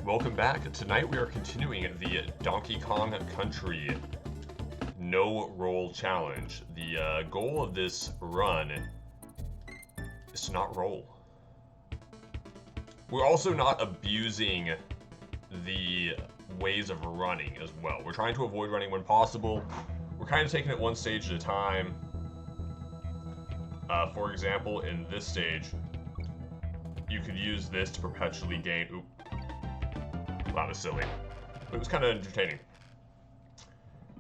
Welcome back. Tonight we are continuing the Donkey Kong Country No Roll Challenge. The goal of this run is to not roll. We're also not abusing the ways of running as well. We're trying to avoid running when possible. We're kind of taking it one stage at a time. For example, in this stage, you could use this to perpetually gain... Oop. That was silly. But it was kind of entertaining.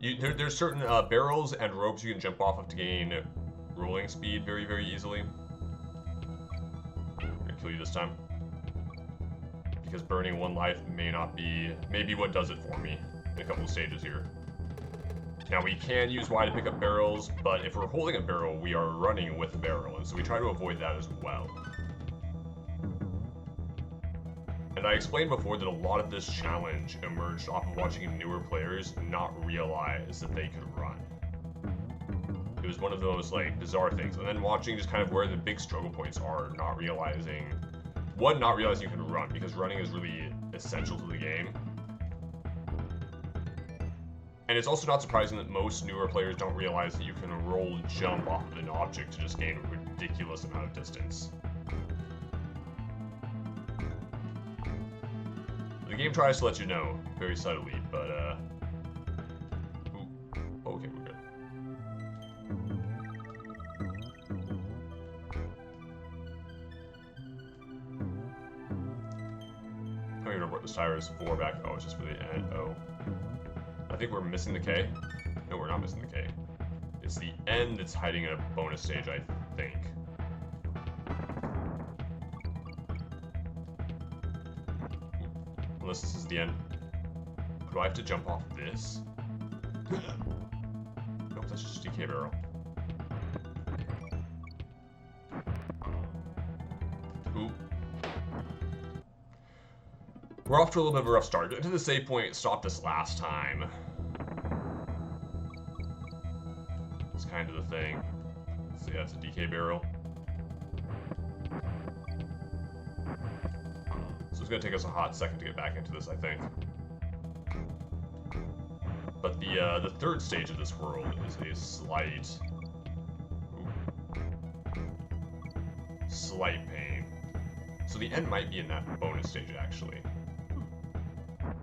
There's certain barrels and ropes you can jump off of to gain rolling speed very, very easily. I'm gonna kill you this time. Because burning one life may be what does it for me in a couple of stages here. Now we can use Y to pick up barrels, but if we're holding a barrel, we are running with a barrel, and so we try to avoid that as well. And I explained before that a lot of this challenge emerged off of watching newer players not realize that they could run. It was one of those like bizarre things, and then watching just kind of where the big struggle points are, not realizing you can run, because running is really essential to the game. And it's also not surprising that most newer players don't realize that you can roll jump off of an object to just gain a ridiculous amount of distance. The game tries to let you know, very subtly, but, ooh. Okay, we're good. I don't even remember what this tire is for back. Oh, it's just for the end. Oh. I think we're missing the K. No, we're not missing the K. It's the N that's hiding in a bonus stage, I think. Unless this is the end. Do I have to jump off this? Nope, that's just a DK barrel. Ooh. We're off to a little bit of a rough start. Get to the save point, stopped us last time. It's kind of the thing. So yeah, it's a DK barrel. So it's going to take us a hot second to get back into this, I think. But the third stage of this world is a slight pain. So the end might be in that bonus stage, actually.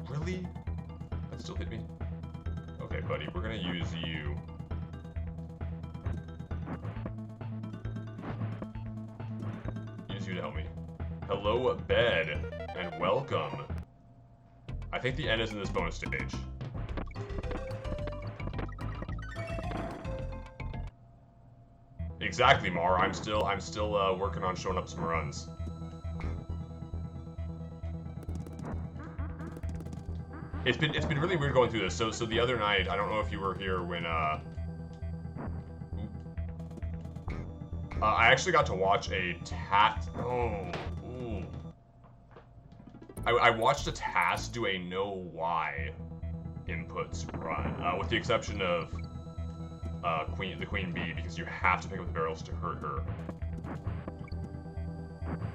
Really? That still hit me? Okay, buddy, we're going to use you. Use you to help me. Hello, bed. And welcome. I think the end is in this bonus stage. Exactly, Mar. I'm still working on showing up some runs. It's been really weird going through this. So the other night, I don't know if you were here when I actually got to watch a I watched a task do a no Y inputs run, with the exception of the Queen Bee, because you have to pick up the barrels to hurt her.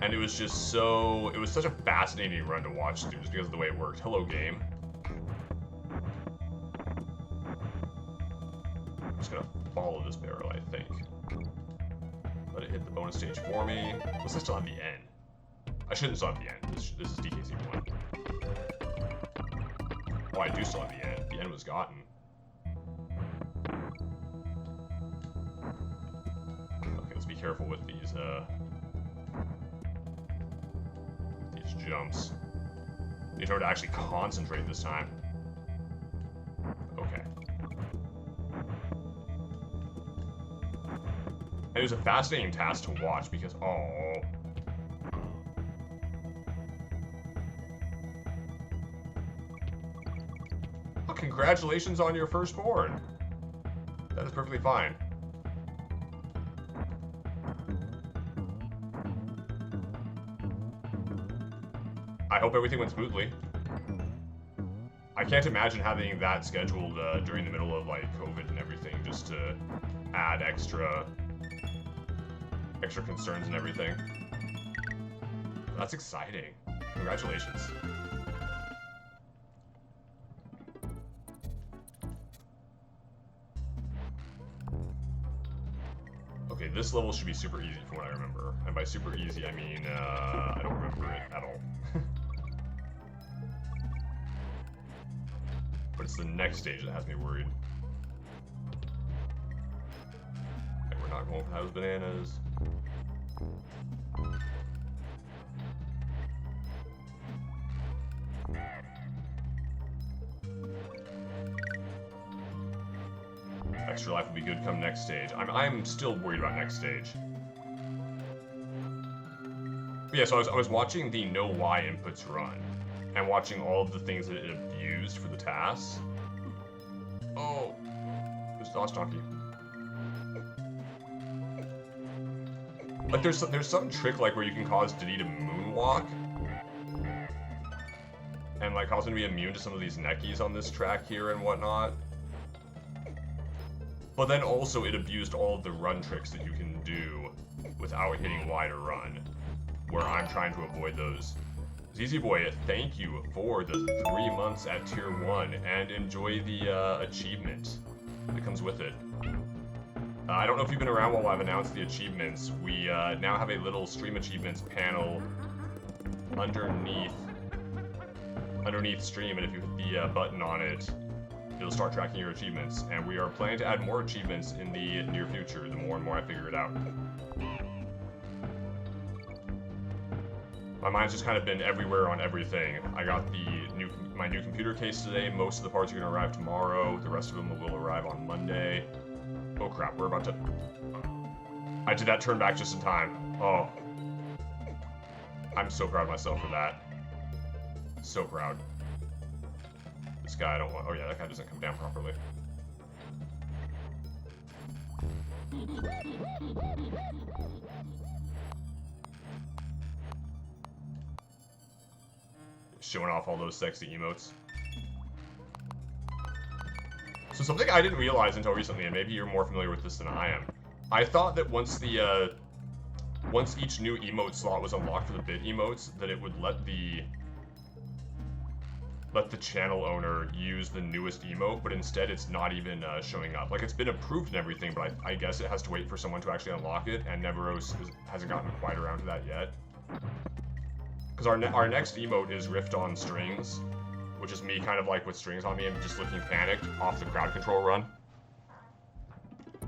And it was such a fascinating run to watch through, just because of the way it worked. Hello, game. I'm just gonna follow this barrel, I think. Let it hit the bonus stage for me. Was I still have the N? I shouldn't still have the N. This is DKC1. Oh, I do still have the N. The N was gotten. Okay, let's be careful with these jumps. Need her to actually concentrate this time. Okay. And it was a fascinating task to watch because, oh. Oh, congratulations on your firstborn. That is perfectly fine. I hope everything went smoothly. I can't imagine having that scheduled during the middle of like COVID and everything, just to add extra concerns and everything. That's exciting. Congratulations. this level should be super easy from what I remember. And by super easy, I mean, I don't remember it at all. But it's the next stage that has me worried. Okay, we're not going for those bananas. Extra life will be good come next stage. I'm still worried about next stage. But yeah, so I was watching the no Y inputs run, and watching all of the things that it abused for the tasks. Oh, there's Lost Donkey. Like there's some trick like where you can cause Diddy to moonwalk, and like cause him to be immune to some of these neckies on this track here and whatnot. But then also it abused all of the run tricks that you can do without hitting Y to run, where I'm trying to avoid those. ZZ Boy, thank you for the 3 months at Tier 1, and enjoy the achievement that comes with it. I don't know if you've been around while I've announced the achievements. We now have a little stream achievements panel underneath stream, and if you hit the button on it, it'll start tracking your achievements, and we are planning to add more achievements in the near future, the more and more I figure it out. My mind's just kind of been everywhere on everything. I got my new computer case today. Most of the parts are going to arrive tomorrow. The rest of them will arrive on Monday. Oh crap, we're about to... I did that turn back just in time. Oh. I'm so proud of myself for that. So proud. This guy I don't want... Oh yeah, that guy doesn't come down properly. Showing off all those sexy emotes. So something I didn't realize until recently, and maybe you're more familiar with this than I am. I thought that once each new emote slot was unlocked for the bit emotes, that it would let the channel owner use the newest emote, but instead it's not even showing up. Like, it's been approved and everything, but I guess it has to wait for someone to actually unlock it, and Neveros hasn't gotten quite around to that yet. Because our next emote is Rift on Strings, which is me kind of like with strings on me and just looking panicked off the crowd control run.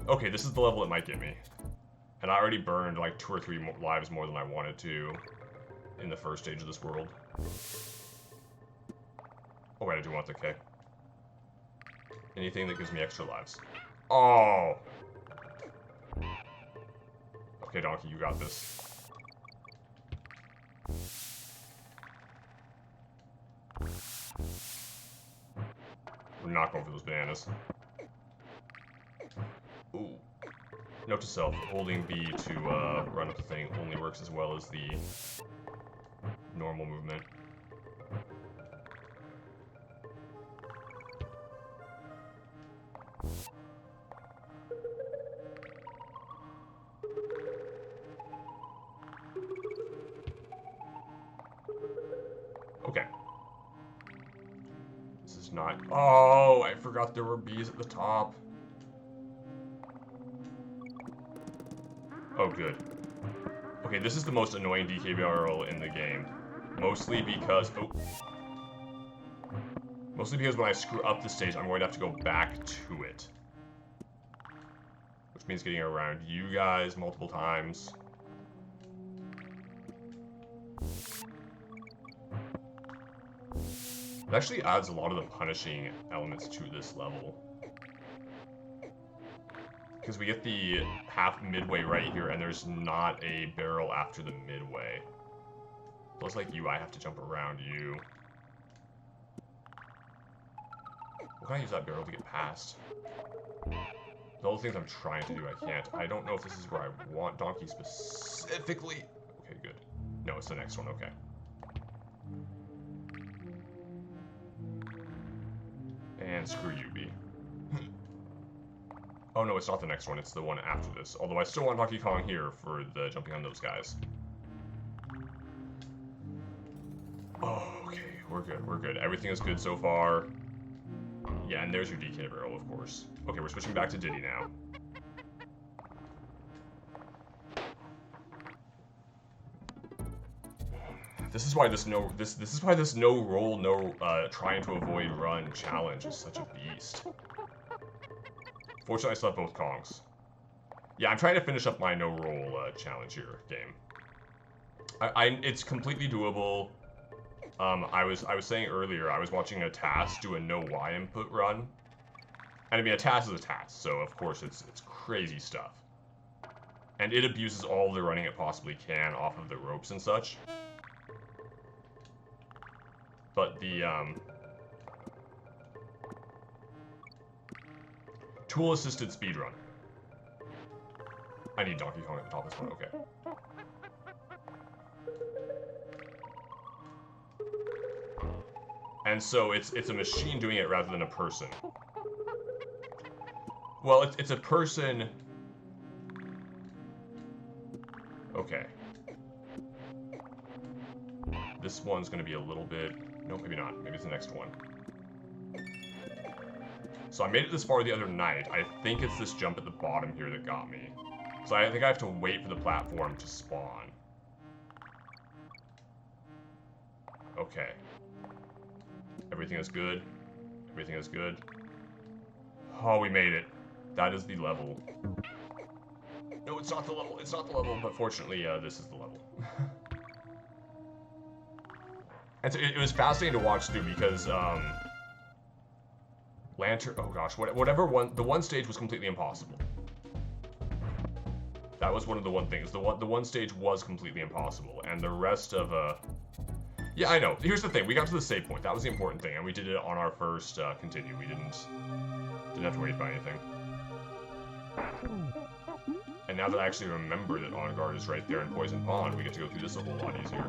Okay, this is the level it might get me. And I already burned like 2 or 3 lives more than I wanted to in the first stage of this world. Oh wait, I do want the K. Anything that gives me extra lives. Oh! Okay, Donkey, you got this. We're not going for those bananas. Ooh. Note to self, holding B to run up the thing only works as well as the normal movement. Okay. This is not... Oh, I forgot there were bees at the top. Oh, good. Okay, this is the most annoying DK barrel in the game. Mostly because... Oh. Mostly because when I screw up the stage, I'm going to have to go back to it. Which means getting around you guys multiple times. It actually adds a lot of the punishing elements to this level. Because we get the half midway right here, and there's not a barrel after the midway. Plus, like you, I have to jump around you. What can I use that barrel to get past? The other things I'm trying to do, I can't. I don't know if this is where I want Donkey specifically. Okay, good. No, it's the next one, okay. And screw you, B. Oh no, it's not the next one, it's the one after this. Although I still want Donkey Kong here for the jumping on those guys. Oh, okay, we're good, we're good. Everything is good so far. Yeah, and there's your DK barrel, of course. Okay, we're switching back to Diddy now. This is why this no roll, trying to avoid run challenge is such a beast. Fortunately, I still have both Kongs. Yeah, I'm trying to finish up my no roll challenge here game. It's completely doable. I was saying earlier, I was watching a task do a no Y input run. And I mean, a task is a task, so of course it's crazy stuff. And it abuses all the running it possibly can off of the ropes and such. But the, tool-assisted speedrun. I need Donkey Kong at the top of this one, okay. And so it's a machine doing it rather than a person. Well, it's a person... Okay. This one's gonna be a little bit... No, maybe not. Maybe it's the next one. So I made it this far the other night. I think it's this jump at the bottom here that got me. So I think I have to wait for the platform to spawn. Okay. Everything is good. Everything is good. Oh, we made it. That is the level. No, it's not the level. It's not the level, but fortunately, this is the level. And so it was fascinating to watch through because, Lantern, oh gosh, whatever one, the one stage was completely impossible. That was one of the one things. The one stage was completely impossible, and the rest of, yeah, I know. Here's the thing, we got to the save point. That was the important thing, and we did it on our first, continue. We didn't have to wait for anything. And now that I actually remember that On Guard is right there in Poison Pond, we get to go through this a whole lot easier.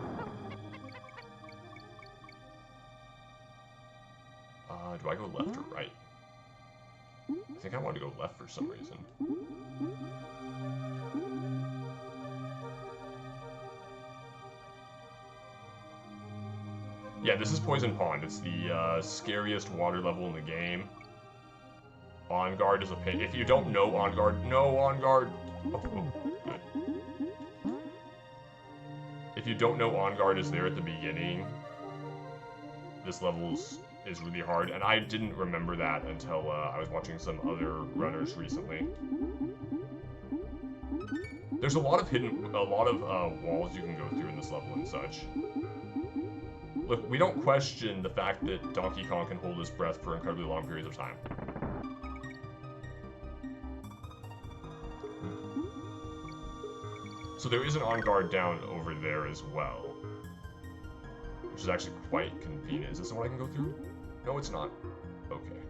Do I go left or right? I think I want to go left for some reason. Yeah, this is Poison Pond. It's the scariest water level in the game. On Guard is a pain. If you don't know On Guard, no On Guard. Oh, good. If you don't know On Guard is there at the beginning, this level is really hard, and I didn't remember that until I was watching some other runners recently. There's a lot of walls you can go through in this level and such. Look, we don't question the fact that Donkey Kong can hold his breath for incredibly long periods of time. So there is an On Guard down over there as well, which is actually quite convenient. Is this the one I can go through? No, it's not. Okay.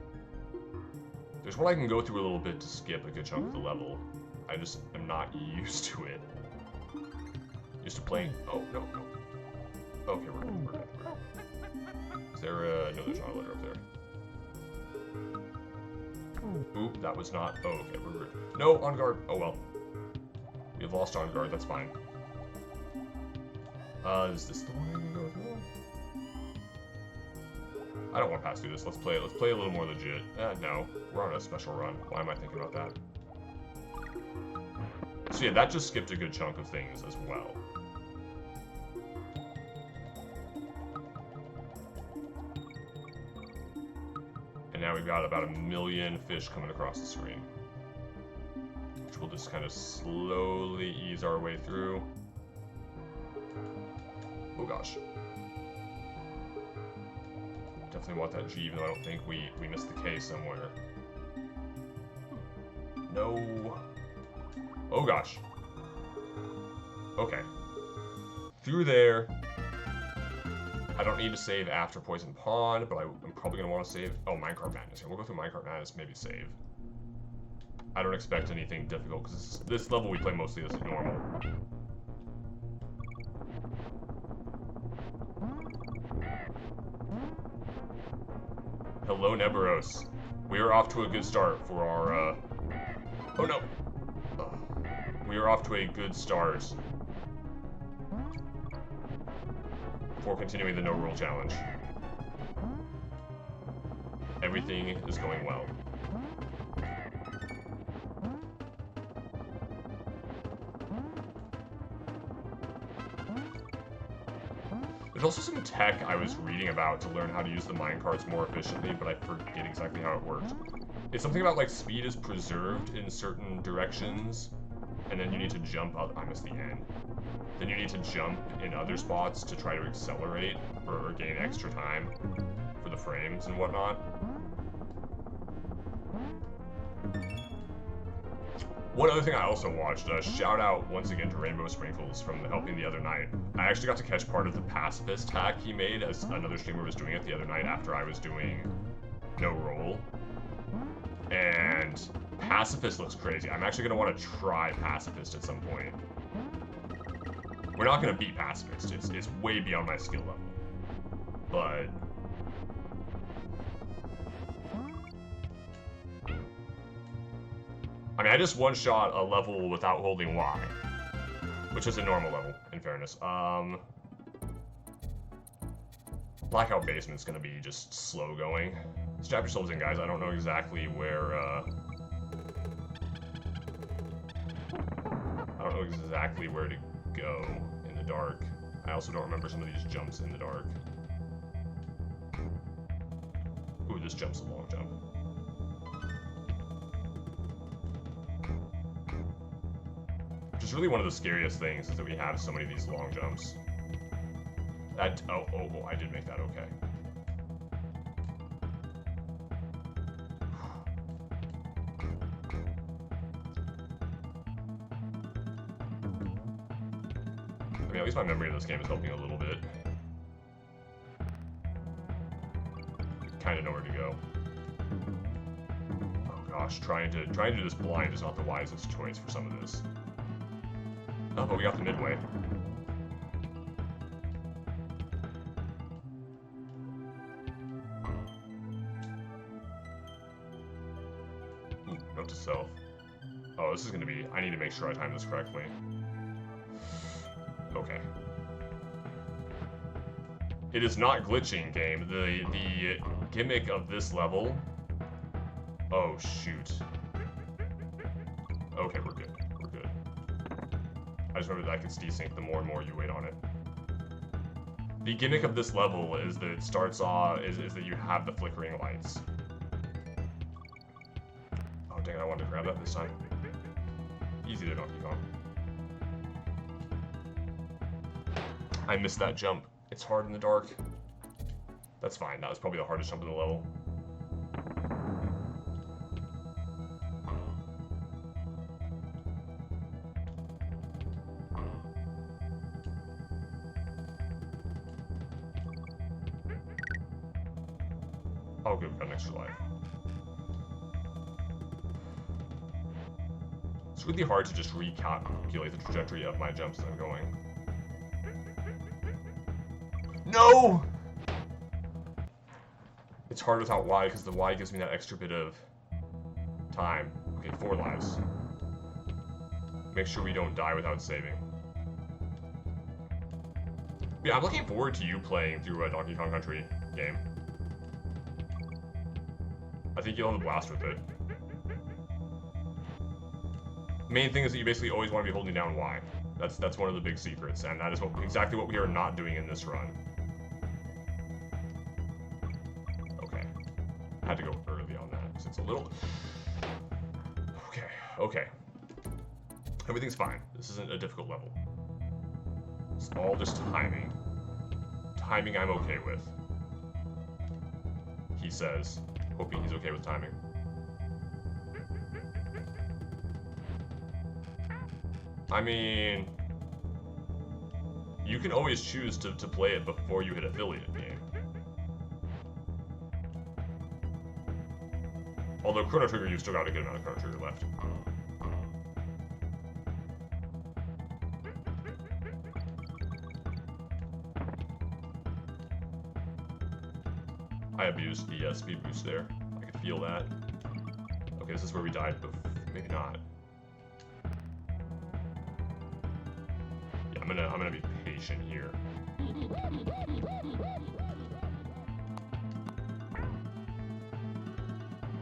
There's one I can go through a little bit to skip a good chunk of the level. I just am not used to it. Used to playing... Oh, no. Okay, we're good. Is there a... No, there's not a letter up there. Oop, that was not... Oh, okay, we're good. No, On Guard. Oh, well. We've lost On Guard, that's fine. Is this the one I can go through? I don't want to pass through this. Let's play a little more legit. No. We're on a special run. Why am I thinking about that? So yeah, that just skipped a good chunk of things as well. And now we've got about 1 million fish coming across the screen, which we'll just kind of slowly ease our way through. Oh gosh. Definitely want that G, even though I don't think we missed the K somewhere. No. Oh gosh. Okay. Through there. I don't need to save after Poison Pond, but I'm probably going to want to save... Oh, Minecart Madness. We'll go through Minecart Madness, maybe save. I don't expect anything difficult, because this level we play mostly as normal. Hello, Neberos. We are off to a good start for our, Oh, no! We are off to a good start for continuing the No Rule Challenge. Everything is going well. There's also some tech I was reading about to learn how to use the minecarts more efficiently, but I forget exactly how it worked. It's something about like speed is preserved in certain directions, and then you need to jump up. I missed the end. Then you need to jump in other spots to try to accelerate or gain extra time for the frames and whatnot. One other thing I also watched, shout out once again to Rainbow Sprinkles from helping the other night. I actually got to catch part of the pacifist hack he made as another streamer was doing it the other night after I was doing no roll. And pacifist looks crazy. I'm actually going to want to try pacifist at some point. We're not going to beat pacifist. It's way beyond my skill level. But I mean, I just one-shot a level without holding Y, which is a normal level, in fairness. Blackout Basement's gonna be just slow going. Strap yourselves in, guys. I don't know exactly where, I don't know exactly where to go in the dark. I also don't remember some of these jumps in the dark. Ooh, this jump's a long jump. Which is really one of the scariest things, is that we have so many of these long jumps. That, oh, I did make that okay. I mean, at least my memory of this game is helping a little bit. Kind of know where to go. Oh gosh, trying to do this blind is not the wisest choice for some of this. Oh, but we got the midway. Ooh, note to self. Oh, this is gonna be... I need to make sure I time this correctly. Okay. It is not glitching, game. The gimmick of this level... Oh, shoot. Okay, we're good. We're good. I just remember that gets desync the more and more you wait on it. The gimmick of this level is that it starts off... is that you have the flickering lights. Oh, dang it, I wanted to grab that this time. Easy there, Donkey Kong. I missed that jump. It's hard in the dark. That's fine. That was probably the hardest jump in the level. Oh, good. We've got an extra life. It's really hard to just recalculate the trajectory of my jumps as I'm going. No! It's hard without Y because the Y gives me that extra bit of time. Okay, 4 lives. Make sure we don't die without saving. Yeah, I'm looking forward to you playing through a Donkey Kong Country game. I think you'll have a blast with it. Main thing is that you basically always want to be holding down Y. That's one of the big secrets, and that is exactly what we are not doing in this run. Okay. Had to go early on that, because it's a little... Okay. Everything's fine. This isn't a difficult level. It's all just timing. Timing I'm okay with. He says, hoping he's okay with timing. I mean, you can always choose to play it before you hit affiliate game. Although Chrono Trigger, you've still got a good amount of Chrono Trigger left. I abused the speed boost there. I could feel that. Okay, this is where we died, but maybe not. Yeah, I'm gonna be patient here.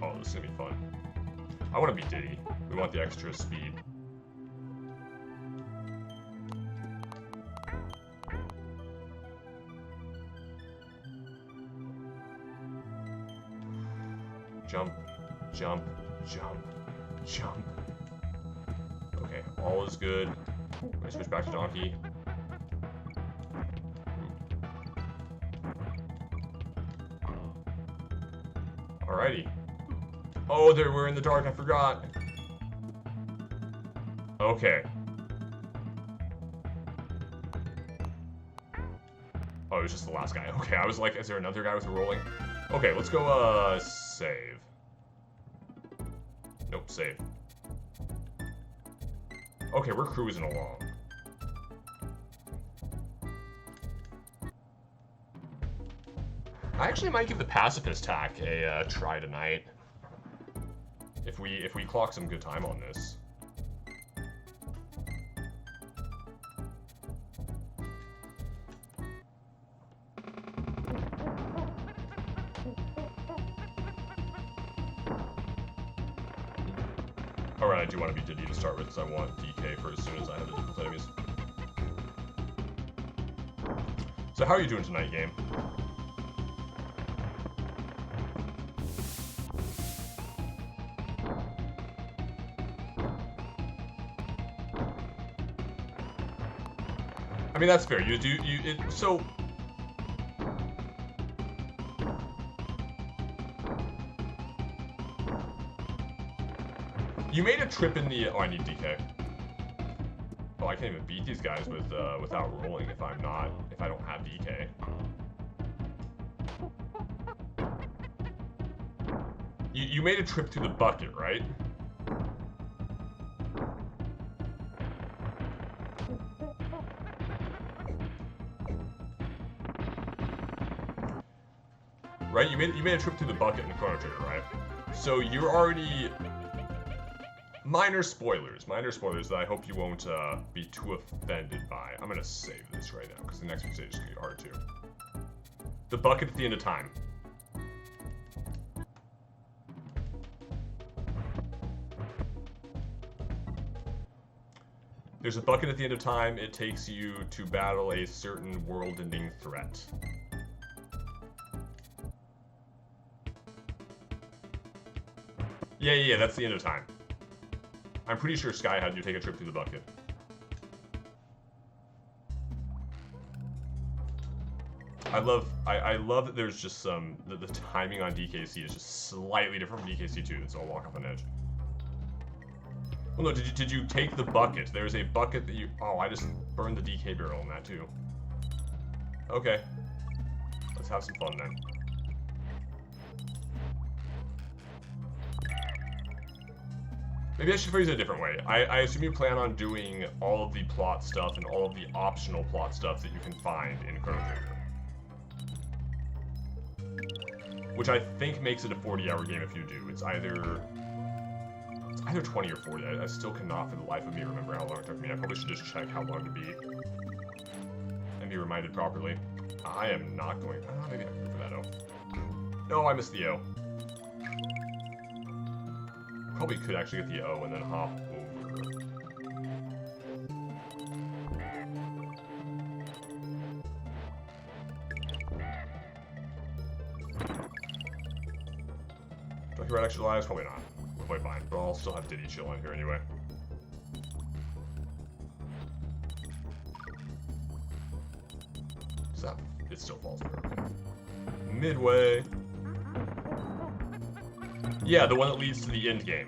Oh, this is gonna be fun. I want to be Diddy. We want the extra speed. Jump, jump, jump, jump. Okay, all is good. I switch back to Donkey. Alrighty. Oh, we're in the dark, I forgot. Okay. Oh, it was just the last guy. Okay, I was like, is there another guy with a rolling? Okay, let's go, save. Nope, save. Okay, we're cruising along. I actually might give the pacifist tack a try tonight. If we clock some good time on this. Alright, I do want to be Diddy to start with, because I want DK for as soon as I have the difficult enemies. So how are you doing tonight, game? I mean, that's fair. So you made a trip in the, oh, I need DK. Oh, I can't even beat these guys with, without rolling if I don't have DK. You made a trip through the bucket, right? Right? You made a trip through the bucket in the Chrono Trigger, right? So you're already... Minor spoilers that I hope you won't be too offended by. I'm gonna save this right now, because the next stage is gonna be hard too. The bucket at the end of time. There's a bucket at the end of time. It takes you to battle a certain world-ending threat. Yeah, that's the end of time. I'm pretty sure Sky had you take a trip through the bucket. I love that there's just some, the timing on DKC is just slightly different from DKC2, so I'll walk off an edge. Well, no, did you take the bucket? There's a bucket that you, oh, I just burned the DK barrel in that too. Okay. Let's have some fun then. Maybe I should phrase it a different way. I assume you plan on doing all of the plot stuff and all of the optional plot stuff that you can find in Chrono Trigger. Which I think makes it a 40-hour game if you do. It's either 20 or 40. I still cannot for the life of me remember how long it took me. I probably should just check how long to beat. And be reminded properly. I am not going... Oh, maybe I can go for that O. No, I missed the O. Probably could actually get the O and then hop over. Do I get extra lives? Probably not. We're quite fine, but I'll still have Diddy chill on here anyway. So that, it still falls through. Okay. Midway. Yeah, the one that leads to the end game.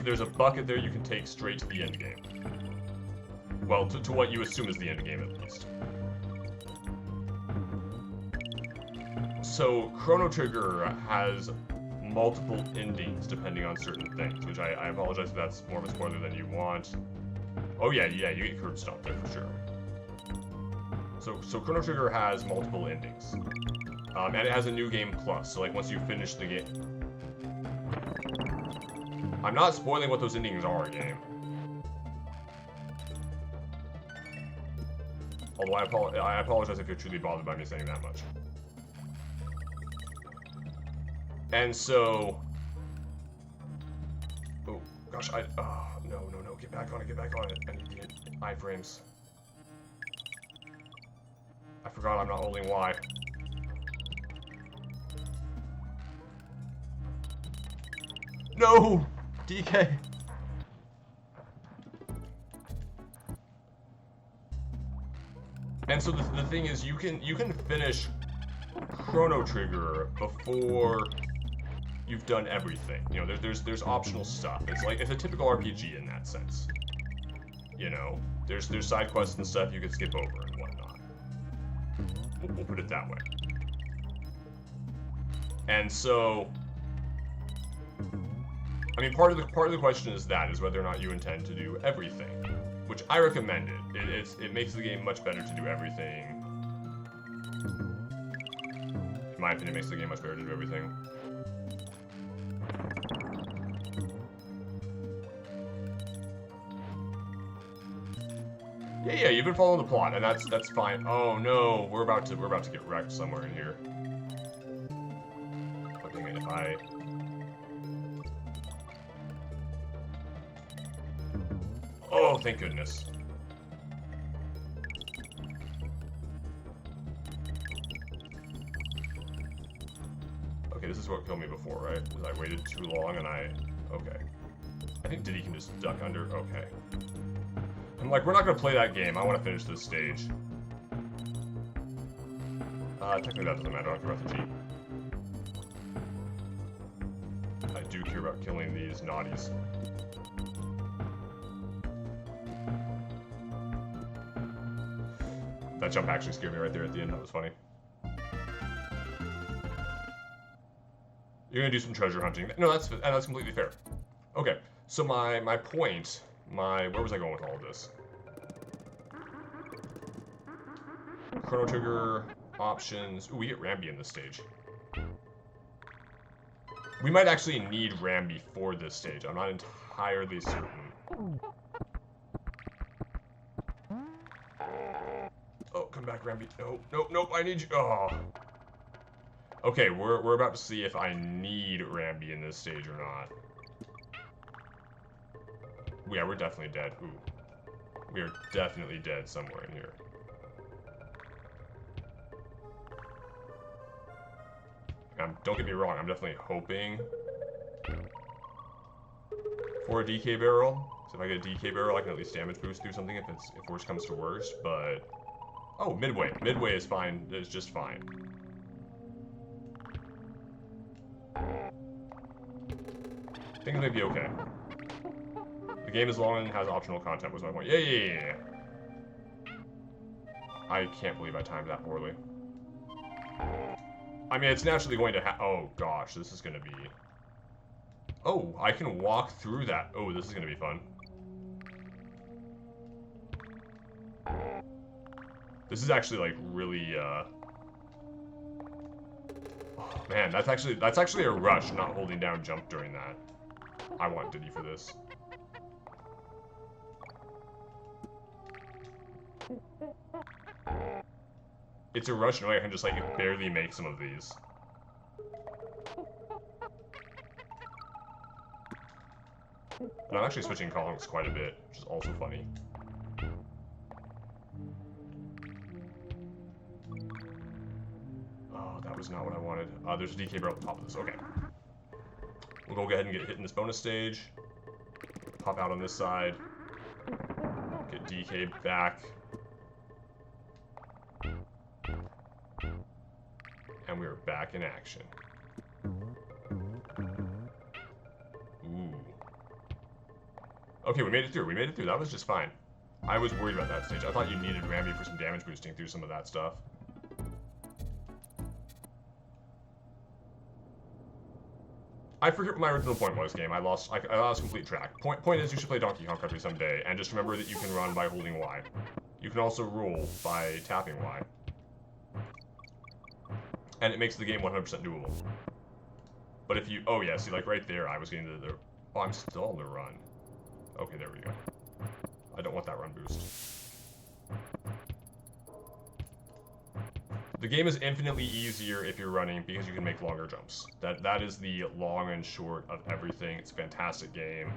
There's a bucket there you can take straight to the end game. Well, to what you assume is the end game, at least. So, Chrono Trigger has multiple endings depending on certain things, which I apologize if that's more of a spoiler than you want. Oh yeah, you get curb stomped there for sure. So Chrono Trigger has multiple endings. And it has a new game plus, so like once you finish the game... I'm not spoiling what those endings are, game. Although I apologize if you're truly bothered by me saying that much. And so... Oh, gosh, oh, no, get back on it, I need to get iframes. I forgot I'm not holding Y. No! DK! And so the thing is, you can finish Chrono Trigger before you've done everything. You know, there's optional stuff. It's a typical RPG in that sense. You know, there's side quests and stuff you can skip over and whatnot. We'll put it that way. And so, I mean, part of the question is whether or not you intend to do everything, which I recommend it. It makes the game much better to do everything. In my opinion, it makes the game much better to do everything. Yeah, you've been following the plot, and that's fine. Oh no, we're about to get wrecked somewhere in here. Oh dang it, if I... Oh, thank goodness. Okay, this is what killed me before, right? Because I waited too long and okay. I think Diddy can just duck under. Okay. I'm like, we're not gonna play that game. I want to finish this stage. Technically that doesn't matter. I don't care about the Jeep. I do care about killing these naughties. That jump actually scared me right there at the end. That was funny. You're gonna do some treasure hunting. No, that's completely fair. Okay, so my point, where was I going with all of this? Chrono Trigger options. Ooh, we get Rambi in this stage. We might actually need Rambi for this stage. I'm not entirely certain. Oh, come back, Rambi. Nope, I need you. Oh. Okay, we're about to see if I need Rambi in this stage or not. Yeah, we're definitely dead. Ooh. We are definitely dead somewhere in here. Don't get me wrong, I'm definitely hoping for a DK barrel. So if I get a DK barrel, I can at least damage boost through something if worse comes to worse, but... Oh, Midway. Midway is fine. It's just fine. Things may be okay. The game is long and has optional content was my point. Yeah. I can't believe I timed that poorly. I mean, it's naturally going to oh gosh, this is going to be... Oh, I can walk through that. Oh, this is going to be fun. This is actually like really, oh man, that's actually a rush, not holding down jump during that. I want Diddy for this. It's a rush in a way I can just like barely make some of these. And I'm actually switching columns quite a bit, which is also funny. Oh, that was not what I wanted. There's a DK barrel at the top of this. Okay. We'll go ahead and get hit in this bonus stage. Pop out on this side. Get DK back. And we are back in action. Ooh. Okay, we made it through. That was just fine. I was worried about that stage. I thought you needed Rambi for some damage boosting through some of that stuff. I forget what my original point was, game. I lost complete track. Point is you should play Donkey Kong Country someday, and just remember that you can run by holding Y. You can also roll by tapping Y. And it makes the game 100% doable. But if you... Oh, yeah, see, like, right there, I was getting the... Oh, I'm still on the run. Okay, there we go. I don't want that run boost. The game is infinitely easier if you're running because you can make longer jumps. That is the long and short of everything. It's a fantastic game.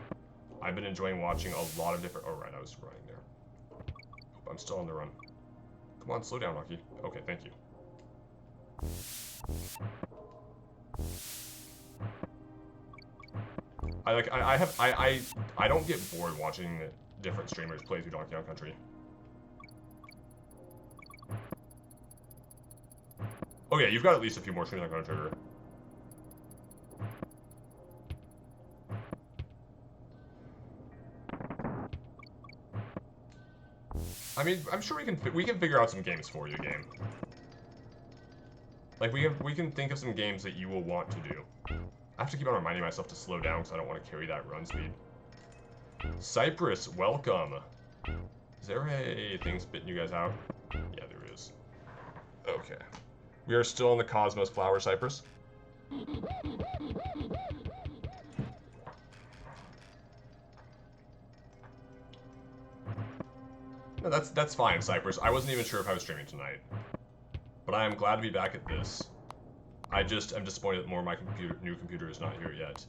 I've been enjoying watching a lot of different... Oh, right, I was running there. Oh, I'm still on the run. Come on, slow down, Rocky. Okay, thank you. I don't get bored watching different streamers play through Donkey Kong Country. Oh yeah, you've got at least a few more streams on Chrono Trigger. I mean, I'm sure we can figure out some games for you, game. Like we can think of some games that you will want to do. I have to keep on reminding myself to slow down because I don't want to carry that run speed. Cypress, welcome. Is there a thing spitting you guys out? Yeah, there is. Okay. We are still on the Cosmos Flower, Cypress. No, that's fine, Cypress. I wasn't even sure if I was streaming tonight. But I am glad to be back at this. I'm disappointed that more of my new computer is not here yet.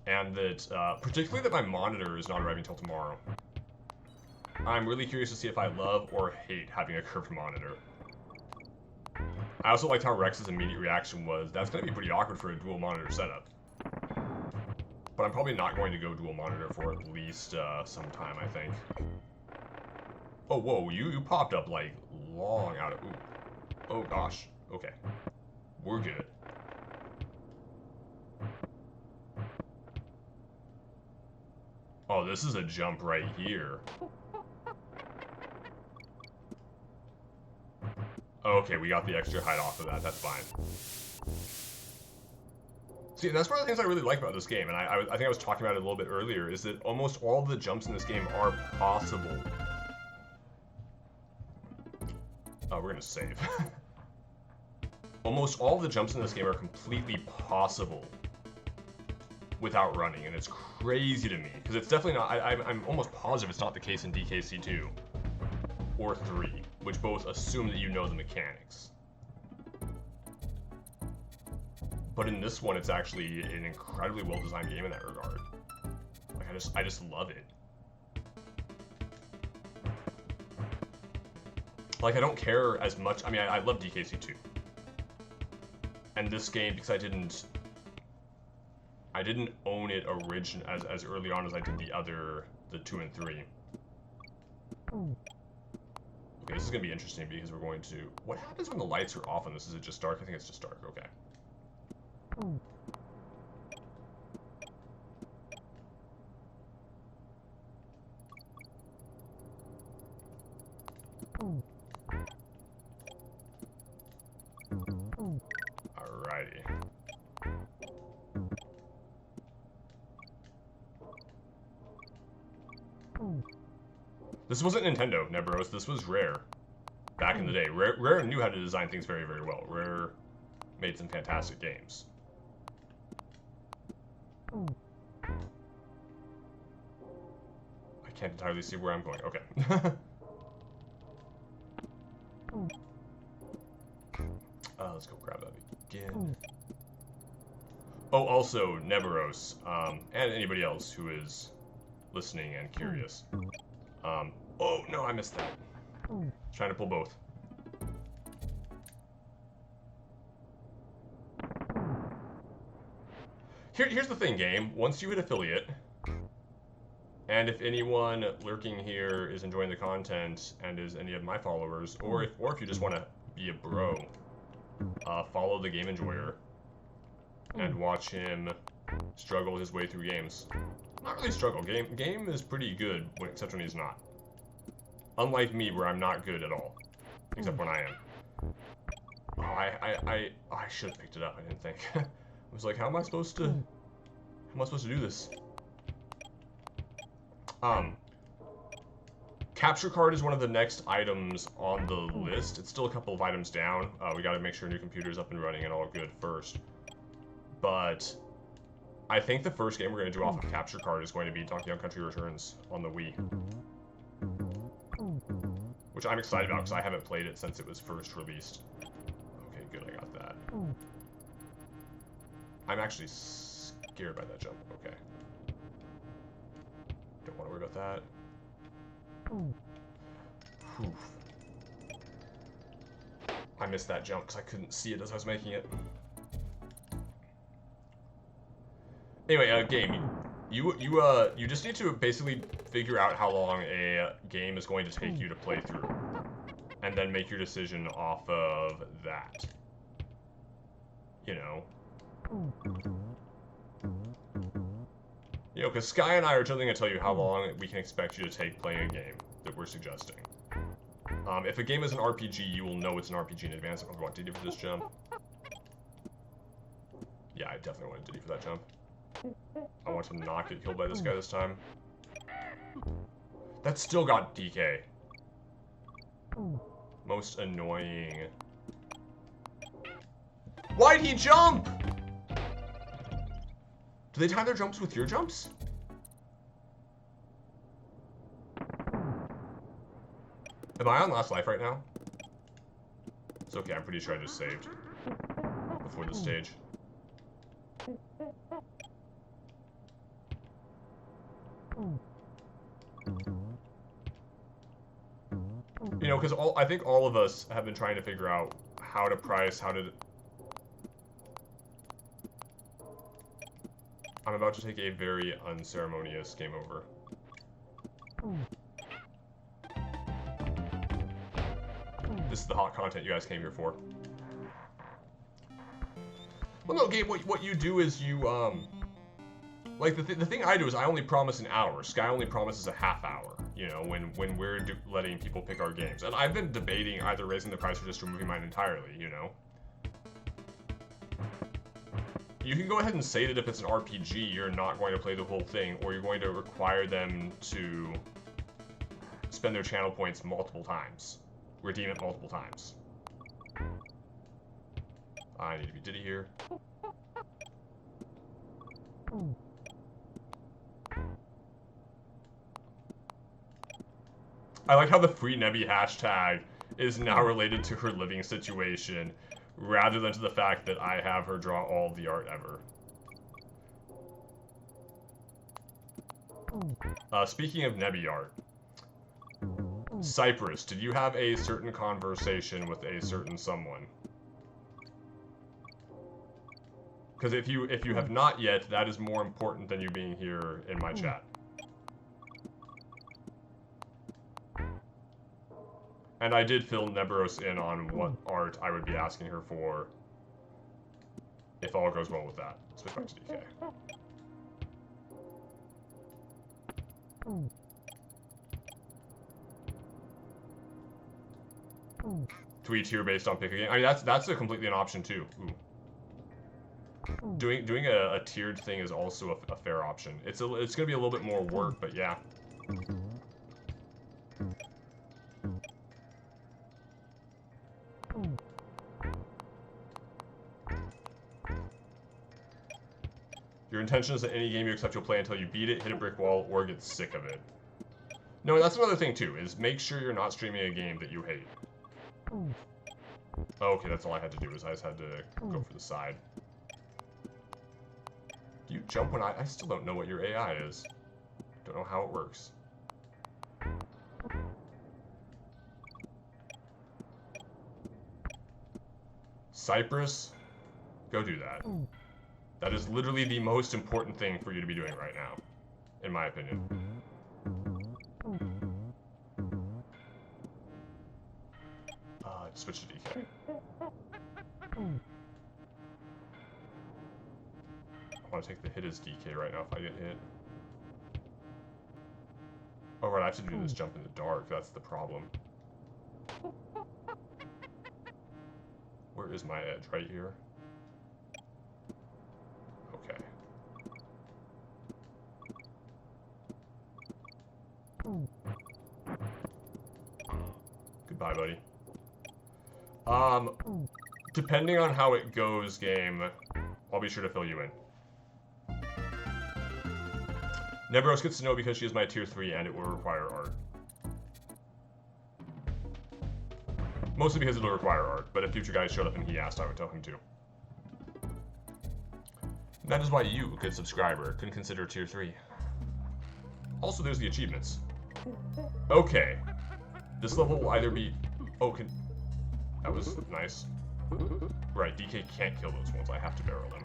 And that, particularly that my monitor is not arriving until tomorrow. I'm really curious to see if I love or hate having a curved monitor. I also liked how Rex's immediate reaction was, that's going to be pretty awkward for a dual monitor setup. But I'm probably not going to go dual monitor for at least some time, I think. Oh, whoa, you popped up, like, long out of... Ooh. Oh, gosh. Okay. We're good. Oh, this is a jump right here. Okay, we got the extra height off of that. That's fine. See, and that's one of the things I really like about this game, and I think I was talking about it a little bit earlier, is that almost all of the jumps in this game are possible. Oh, we're gonna save. Almost all of the jumps in this game are completely possible without running, and it's crazy to me, because it's definitely not, I'm almost positive it's not the case in DKC 2 or 3, which both assume that you know the mechanics. But in this one, it's actually an incredibly well-designed game in that regard. Like, I just love it. Like, I don't care as much, I mean, I love DKC 2. And this game, because I didn't own it as early on as I did the 2 and 3. Okay, this is gonna be interesting because we're going to... What happens when the lights are off on this? Is it just dark? I think it's just dark, okay. Alrighty. This wasn't Nintendo, Nebros. This was Rare. Back in the day. Rare knew how to design things very, very well. Rare made some fantastic games. I can't entirely see where I'm going. Okay. Let's go grab that again. Oh, also, Neberos, and anybody else who is listening and curious. Oh, no, I missed that. Trying to pull both. Here's the thing, game. Once you hit affiliate, and if anyone lurking here is enjoying the content and is any of my followers, or if you just want to be a bro, follow the Game Enjoyer and watch him struggle his way through games. Not really struggle. Game is pretty good, except when he's not. Unlike me, where I'm not good at all, except when I am. Oh, I should have picked it up. I didn't think. I was like, how am I supposed to do this? Capture card is one of the next items on the list. It's still a couple of items down. We got to make sure new computer's up and running and all good first. But I think the first game we're going to do off of capture card is going to be Donkey Kong Country Returns on the Wii. Which I'm excited about because I haven't played it since it was first released. Okay, good, I got that. I'm actually scared by that jump. Okay. Don't want to worry about that. Whew. I missed that jump because I couldn't see it as I was making it. Anyway, game. You just need to basically figure out how long a game is going to take you to play through, and then make your decision off of that. You know. You know, because Sky and I are generally going to tell you how long we can expect you to take playing a game that we're suggesting. If a game is an RPG, you will know it's an RPG in advance. I want Diddy for this jump. Yeah, I definitely wanted Diddy for that jump. I want to not get killed by this guy this time. That still got DK. Most annoying. Why'd he jump? Do they time their jumps with your jumps? Am I on last life right now? It's okay, I'm pretty sure I just saved before the stage. You know, because I think all of us have been trying to figure out how to price, how to... I'm about to take a very unceremonious game over. This is the hot content you guys came here for. Well, no, Gabe, what you do is you, like, the thing I do is I only promise an hour. Sky only promises a half hour, you know, when we're letting people pick our games. And I've been debating either raising the price or just removing mine entirely, you know? You can go ahead and say that if it's an RPG, you're not going to play the whole thing, or you're going to require them to spend their channel points multiple times. Redeem it multiple times. I need to be Diddy here. I like how the Free Nebby hashtag is now related to her living situation, rather than to the fact that I have her draw all the art ever. Speaking of Nebby art, Cypress, did you have a certain conversation with a certain someone? Because if you have not yet, that is more important than you being here in my chat. And I did fill Nebros in on what art I would be asking her for if all goes well with that. Switch back to DK. Tweet here based on pick a game. I mean, that's a completely an option too. Ooh. Doing a tiered thing is also a fair option. It's gonna be a little bit more work, but yeah. Your intention is that any game you accept you'll play until you beat it, hit a brick wall, or get sick of it. No, that's another thing too, is make sure you're not streaming a game that you hate. Oh, okay, that's all I had to do, is I just had to go for the side. Do you jump when I still don't know what your AI is. Don't know how it works. Cypress, go do that. That is literally the most important thing for you to be doing right now, in my opinion. Switch to DK. I want to take the hit as DK right now if I get hit. Oh right, I have to do this jump in the dark, that's the problem. Where is my edge? Right here? Okay. Goodbye, buddy. Depending on how it goes, game, I'll be sure to fill you in. Nebros gets to know because she is my tier 3 and it will require art. Mostly because it'll require art, but if future guys showed up and he asked, I would tell him to. That is why you, good subscriber, can consider tier 3. Also, there's the achievements. Okay. This level will either be... Oh, that was nice. Right, DK can't kill those ones. I have to barrel them.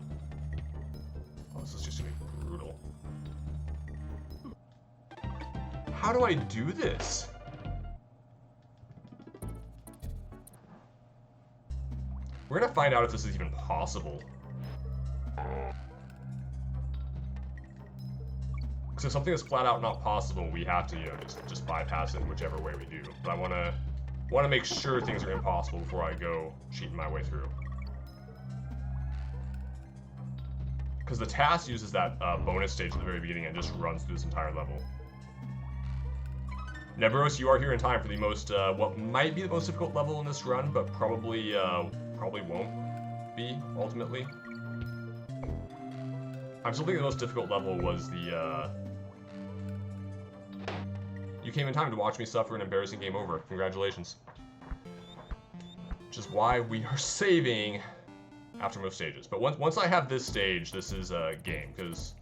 How do I do this? We're gonna find out if this is even possible. Because if something is flat out not possible, we have to, you know, just bypass it whichever way we do. But I wanna make sure things are impossible before I go cheating my way through. Because the task uses that bonus stage at the very beginning and just runs through this entire level. Neveros, you are here in time for the most, what might be the most difficult level in this run, but probably won't be, ultimately. I'm still thinking the most difficult level was the, You came in time to watch me suffer an embarrassing game over. Congratulations. Which is why we are saving after most stages. But once I have this stage, this is a game, because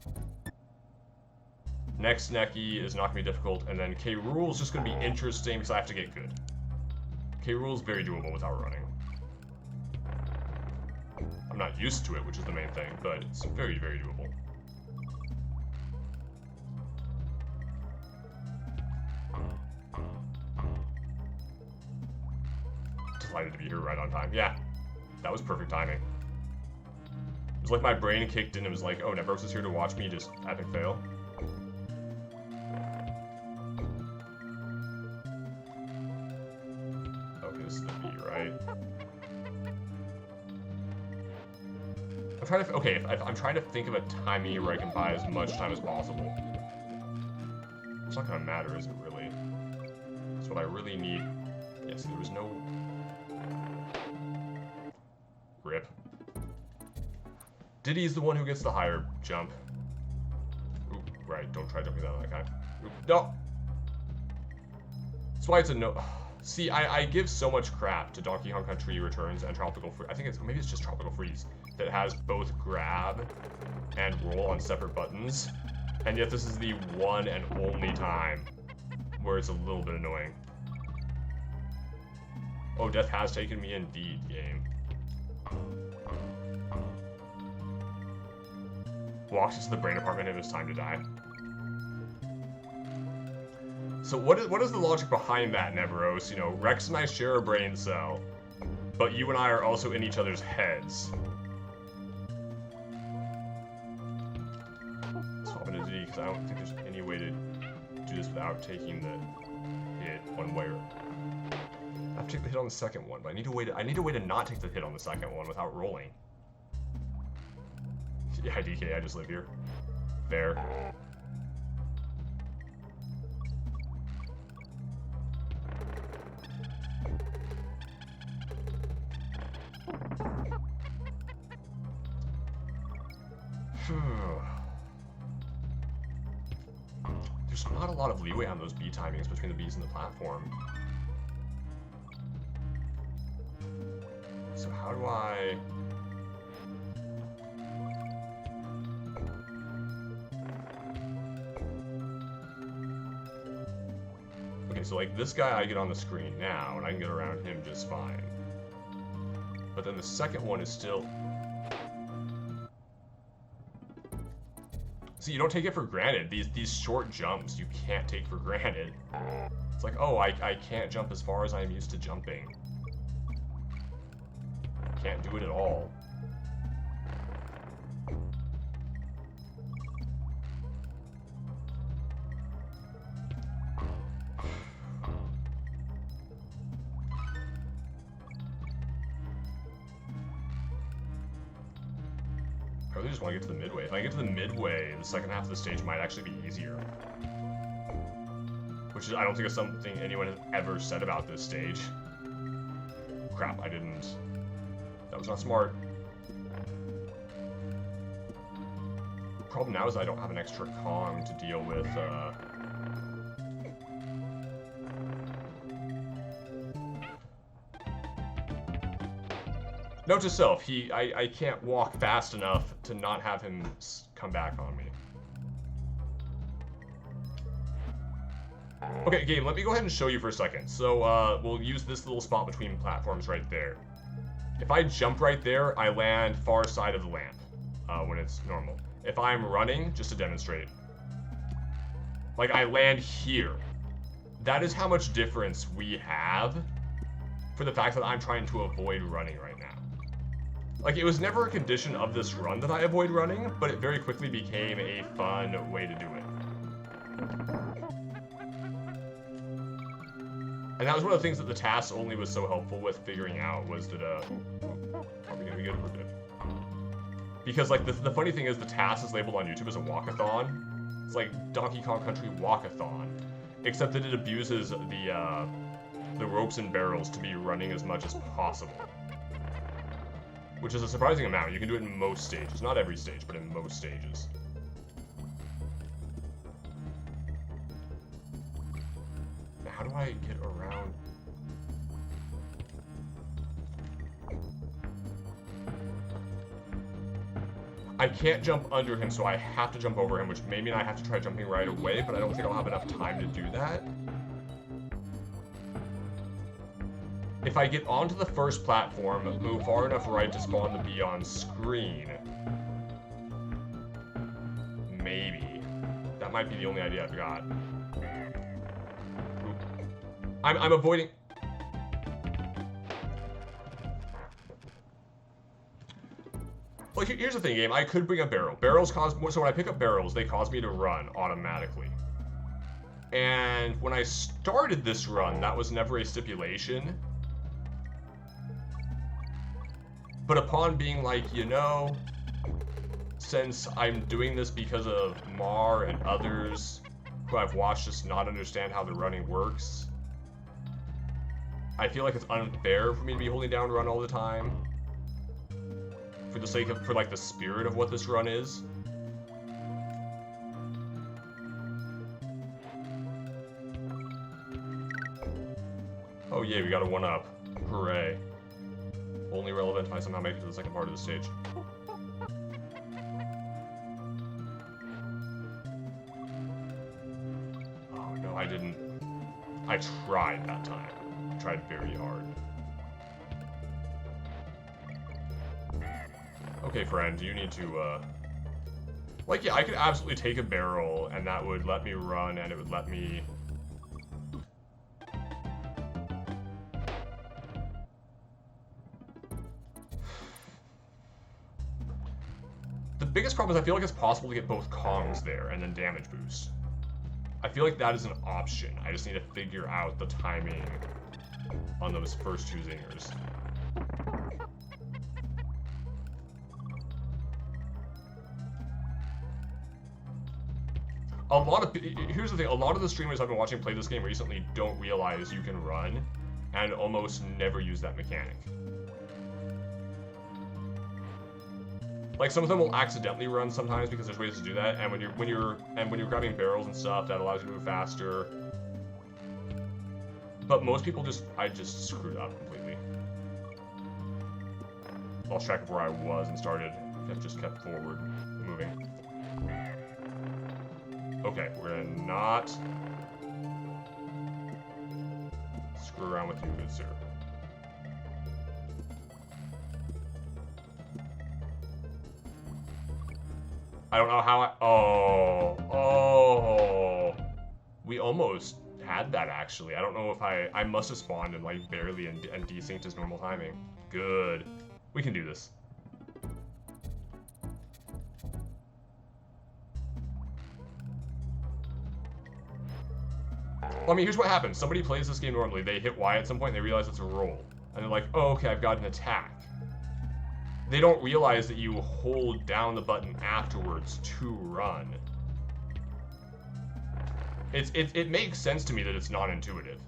next Neki is not going to be difficult, and then K. Rool is just going to be interesting because I have to get good. K. Rool is very doable without running. I'm not used to it, which is the main thing, but it's very, very doable. Delighted to be here right on time. Yeah, that was perfect timing. It was like my brain kicked in and was like, oh, Neveros is here to watch me just epic fail. Okay, this is the B, right? I'm trying to, okay, I'm trying to think of a timing where I can buy as much time as possible. It's not gonna matter, is it really? That's what I really need. Yes, there was no... Rip. Diddy's the one who gets the higher jump. Ooh, right, don't try jumping down on that guy. Ooh, no! That's why it's a no... See, I give so much crap to Donkey Kong Country Returns and Tropical Freeze. I think it's, maybe it's just Tropical Freeze, that has both grab and roll on separate buttons. And yet this is the one and only time where it's a little bit annoying. Oh, death has taken me indeed, game. Walks into the brain apartment and it's time to die. So what is the logic behind that, Neveros? You know, Rex and I share a brain cell, but you and I are also in each other's heads. Swap into D, because I don't think there's any way to do this without taking the hit one way or... I have to take the hit on the second one, but I need a way to not take the hit on the second one without rolling. Yeah, DK, I just live here. Fair. There's not a lot of leeway on those B timings between the Bs and the platform. So how do I... Okay, so like this guy I get on the screen now, and I can get around him just fine. But then the second one is still... See, you don't take it for granted. These short jumps you can't take for granted. It's like, oh, I can't jump as far as I'm used to jumping. Can't do it at all. I really just want to get to the midway. If I get to the midway, the second half of the stage might actually be easier. Which is, I don't think is something anyone has ever said about this stage. Crap, I didn't. That was not smart. The problem now is I don't have an extra Kong to deal with, Note to self, I can't walk fast enough to not have him come back on me. Okay, game, let me go ahead and show you for a second. So, we'll use this little spot between platforms right there. If I jump right there, I land far side of the lamp, when it's normal. If I'm running, just to demonstrate, like I land here, that is how much difference we have for the fact that I'm trying to avoid running right now. Like, it was never a condition of this run that I avoid running, but it very quickly became a fun way to do it. And that was one of the things that the task only was so helpful with figuring out, was that, are we gonna be good? We're good. Because, like, the funny thing is the task is labeled on YouTube as a walkathon. It's like Donkey Kong Country Walkathon, except that it abuses the ropes and barrels to be running as much as possible. Which is a surprising amount. You can do it in most stages. Not every stage, but in most stages. Now, how do I get around? I can't jump under him, so I have to jump over him, which may mean I have to try jumping right away, but I don't think I'll have enough time to do that. If I get onto the first platform, move far enough right to spawn the bee on screen. Maybe. That might be the only idea I've got. Oop. I'm avoiding... Well, here's the thing, game. I could bring a barrel. Barrels cause... So when I pick up barrels, they cause me to run automatically. And when I started this run, that was never a stipulation. But upon being like, you know, since I'm doing this because of Mar and others who I've watched just not understand how the running works, I feel like it's unfair for me to be holding down run all the time. For the sake of, for like the spirit of what this run is. Oh yeah, we got a 1-up. Hooray. Only relevant if I somehow make it to the second part of the stage. Oh no, I didn't. I tried that time. I tried very hard. Okay, friend, you need to, like, yeah, I could absolutely take a barrel, and that would let me run, and it would let me... The biggest problem is I feel like it's possible to get both Kongs there, and then damage boost. I feel like that is an option. I just need to figure out the timing on those first two zingers. Here's the thing, a lot of the streamers I've been watching play this game recently don't realize you can run, and almost never use that mechanic. Like, some of them will accidentally run sometimes because there's ways to do that, and when you're grabbing barrels and stuff, that allows you to move faster. But most people I just screwed up completely. Lost track of where I was and started, just kept forward moving. Okay, we're gonna not screw around with you, good sir. I don't know how oh. We almost had that, actually. I don't know if I must have spawned and, like, barely and desynced as normal timing. Good. We can do this. Well, I mean, here's what happens. Somebody plays this game normally, they hit Y at some point, and they realize it's a roll. And they're like, oh, okay, I've got an attack. They don't realize that you hold down the button afterwards to run. It makes sense to me that it's not intuitive.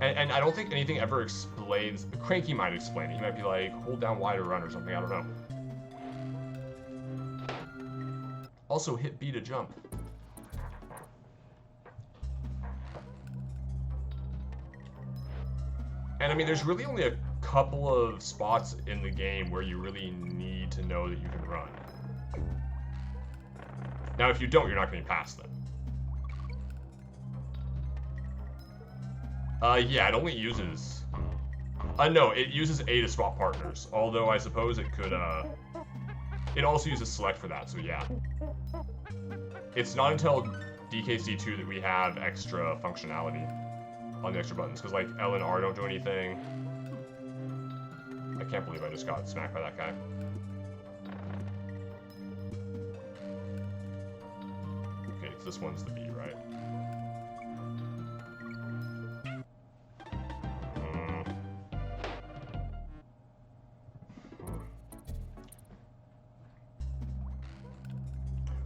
And I don't think anything ever explains... Cranky might explain it. He might be like, hold down Y to run or something, I don't know. Also, hit B to jump. And I mean, there's really only a couple of spots in the game where you really need to know that you can run. Now, if you don't, you're not going to pass them. Yeah, it only uses... no, it uses A to swap partners. Although I suppose it could, it also uses select for that, so yeah. It's not until DKC2 that we have extra functionality on the extra buttons, because like L and R don't do anything. I can't believe I just got smacked by that guy. Okay, so this one's the B, right?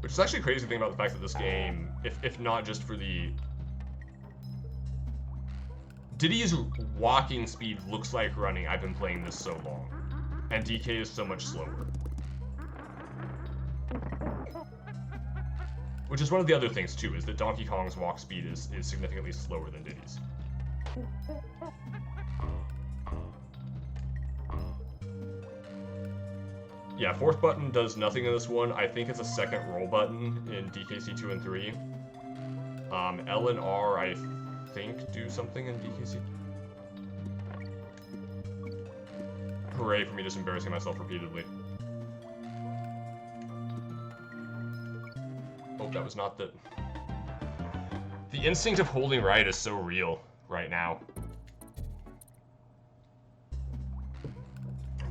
Which is actually crazy to think about the fact that this game, if not just for the... Diddy's walking speed looks like running. I've been playing this so long. And DK is so much slower. Which is one of the other things too, is that Donkey Kong's walk speed is significantly slower than Diddy's. Yeah, fourth button does nothing in this one. I think it's a second roll button in DKC 2 and 3. L and R, I think, do something in DKC. Hooray for me just embarrassing myself repeatedly. Oh, that was not the... The instinct of holding right is so real right now.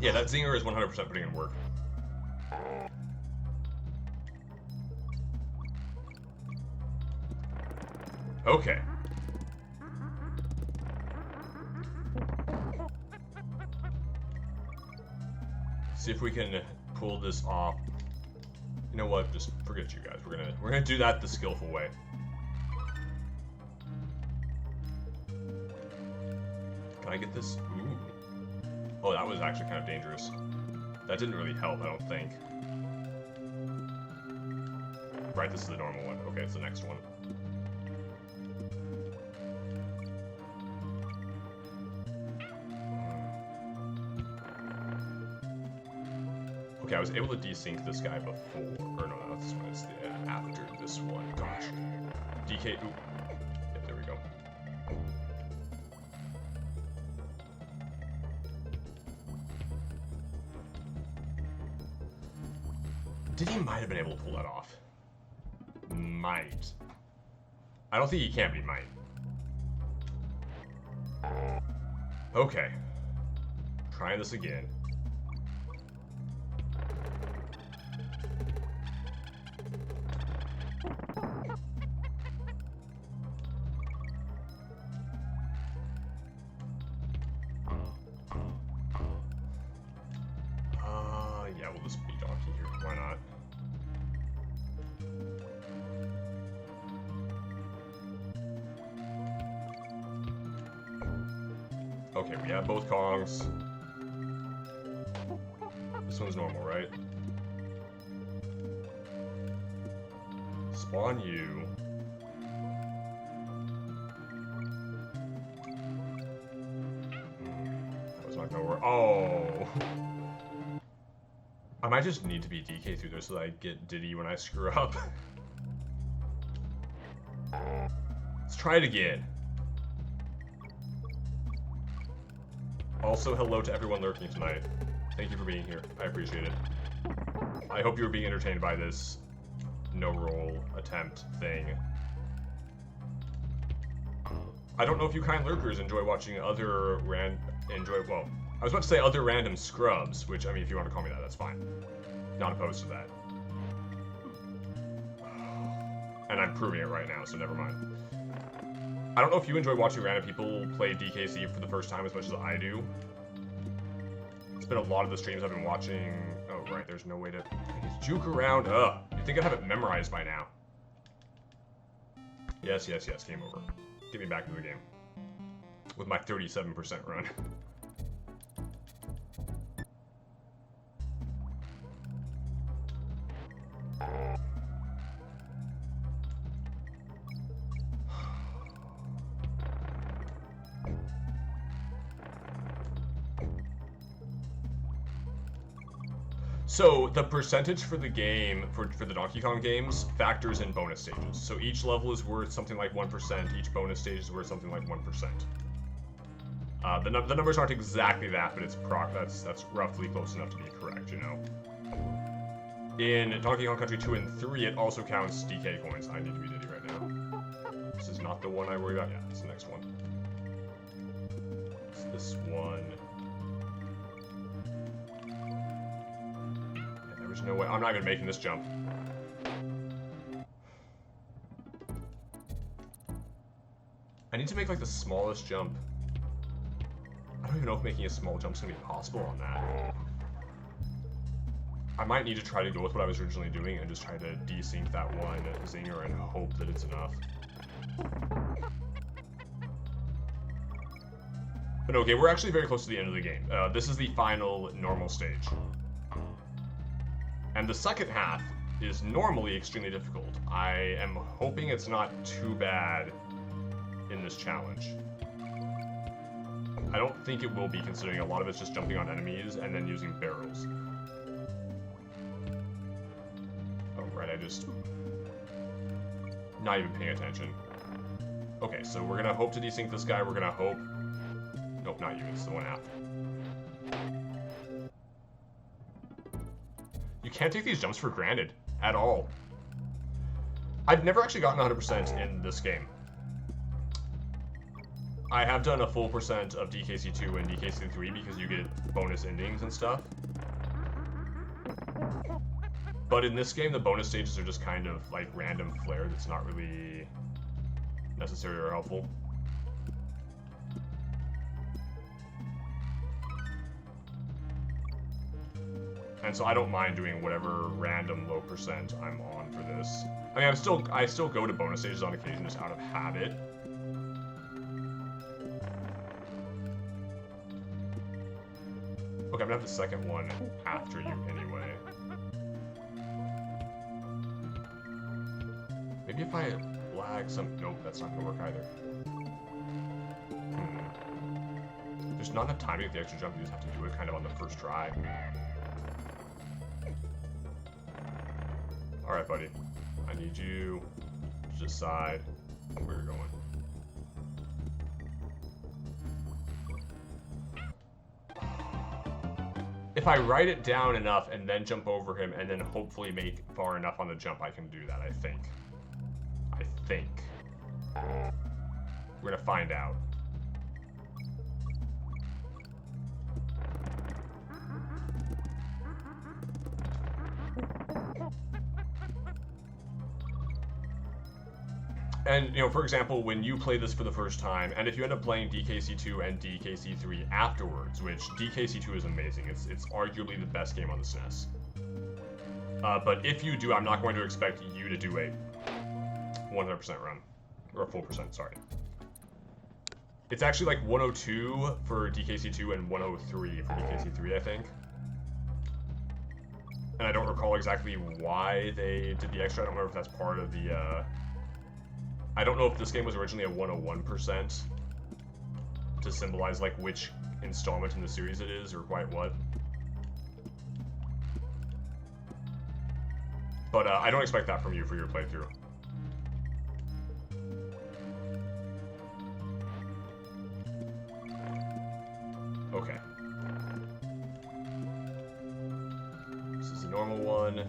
Yeah, that zinger is 100% putting in work. Okay. See if we can pull this off. You know what? Just forget you guys. We're gonna do that the skillful way. Can I get this? Ooh. Oh, that was actually kind of dangerous. That didn't really help, I don't think. Right, this is the normal one. Okay, it's the next one. Okay, I was able to desync this guy before. Or no, not this one. It's the after this one. Gosh. DK. Ooh. Yep, there we go. Diddy might have been able to pull that off. Might. I don't think he can, but he might. Okay. Trying this again. Yeah, we'll just be Donkey here. Why not? Okay, we have both Kongs. This one's normal, right? Spawn you. That was not gonna work. Oh! I might just need to be DK through there so that I get Diddy when I screw up. Let's try it again. Also, hello to everyone lurking tonight. Thank you for being here. I appreciate it. I hope you're being entertained by this no-roll attempt thing. I don't know if you kind lurkers enjoy watching other well, I was about to say other random scrubs, which, I mean, if you want to call me that, that's fine. Not opposed to that. And I'm proving it right now, so never mind. I don't know if you enjoy watching random people play DKC for the first time as much as I do. It's been a lot of the streams I've been watching. Oh, right, there's no way to juke around. Ugh, you'd think I'd have it memorized by now. Yes, yes, yes, game over. Get me back into the game. With my 37% run. So the percentage for the game, for the Donkey Kong games, factors in bonus stages. So each level is worth something like 1%, each bonus stage is worth something like 1%. The numbers aren't exactly that, but it's that's roughly close enough to be correct, you know? In Donkey Kong Country 2 and 3, it also counts DK coins. I need to be Diddy right now. This is not the one I worry about. Yeah, it's the next one. It's this one. Yeah, there was no way. I'm not even making this jump. I need to make like the smallest jump. I don't even know if making a small jump is going to be possible on that. I might need to try to go with what I was originally doing and just try to desync that one zinger and hope that it's enough. But okay, we're actually very close to the end of the game. This is the final normal stage. And the second half is normally extremely difficult. I am hoping it's not too bad in this challenge. I don't think it will be, considering a lot of it's just jumping on enemies and then using barrels. Oh, right, I just... not even paying attention. Okay, so we're gonna hope to desync this guy, we're gonna hope... Nope, not you, it's the one after. You can't take these jumps for granted, at all. I've never actually gotten 100% in this game. I have done a full percent of DKC2 and DKC3 because you get bonus endings and stuff. But in this game, the bonus stages are just kind of like random flair that's not really necessary or helpful. And so I don't mind doing whatever random low percent I'm on for this. I mean, I still go to bonus stages on occasion just out of habit. Okay, I'm gonna have the second one after you anyway. Maybe if I lag some... Nope, that's not gonna work either. There's not enough time to get the extra jump, you just have to do it kind of on the first try. Alright, buddy. I need you to decide where you're going. If I write it down enough and then jump over him and then hopefully make far enough on the jump, I can do that, I think. I think. We're gonna find out. And, you know, for example, when you play this for the first time, and if you end up playing DKC2 and DKC3 afterwards, which DKC2 is amazing, it's arguably the best game on the SNES. But if you do, I'm not going to expect you to do a 100% run. Or a full percent, sorry. It's actually like 102 for DKC2 and 103 for DKC3, I think. And I don't recall exactly why they did the extra. I don't remember if that's part of the... I don't know if this game was originally a 101% to symbolize like which installment in the series it is or quite what. But I don't expect that from you for your playthrough. Okay. This is the normal one.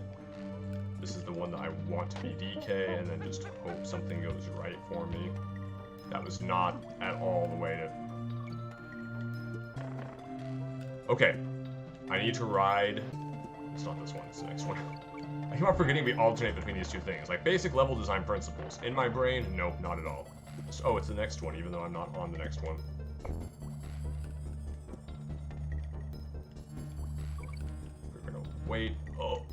This is the one that I want to be DK, and then just hope something goes right for me. That was not at all the way to... Okay. I need to ride... It's not this one, it's the next one. I keep on forgetting we alternate between these two things. Like, basic level design principles. In my brain, nope, not at all. Just, oh, it's the next one, even though I'm not on the next one. We're gonna wait. Oh.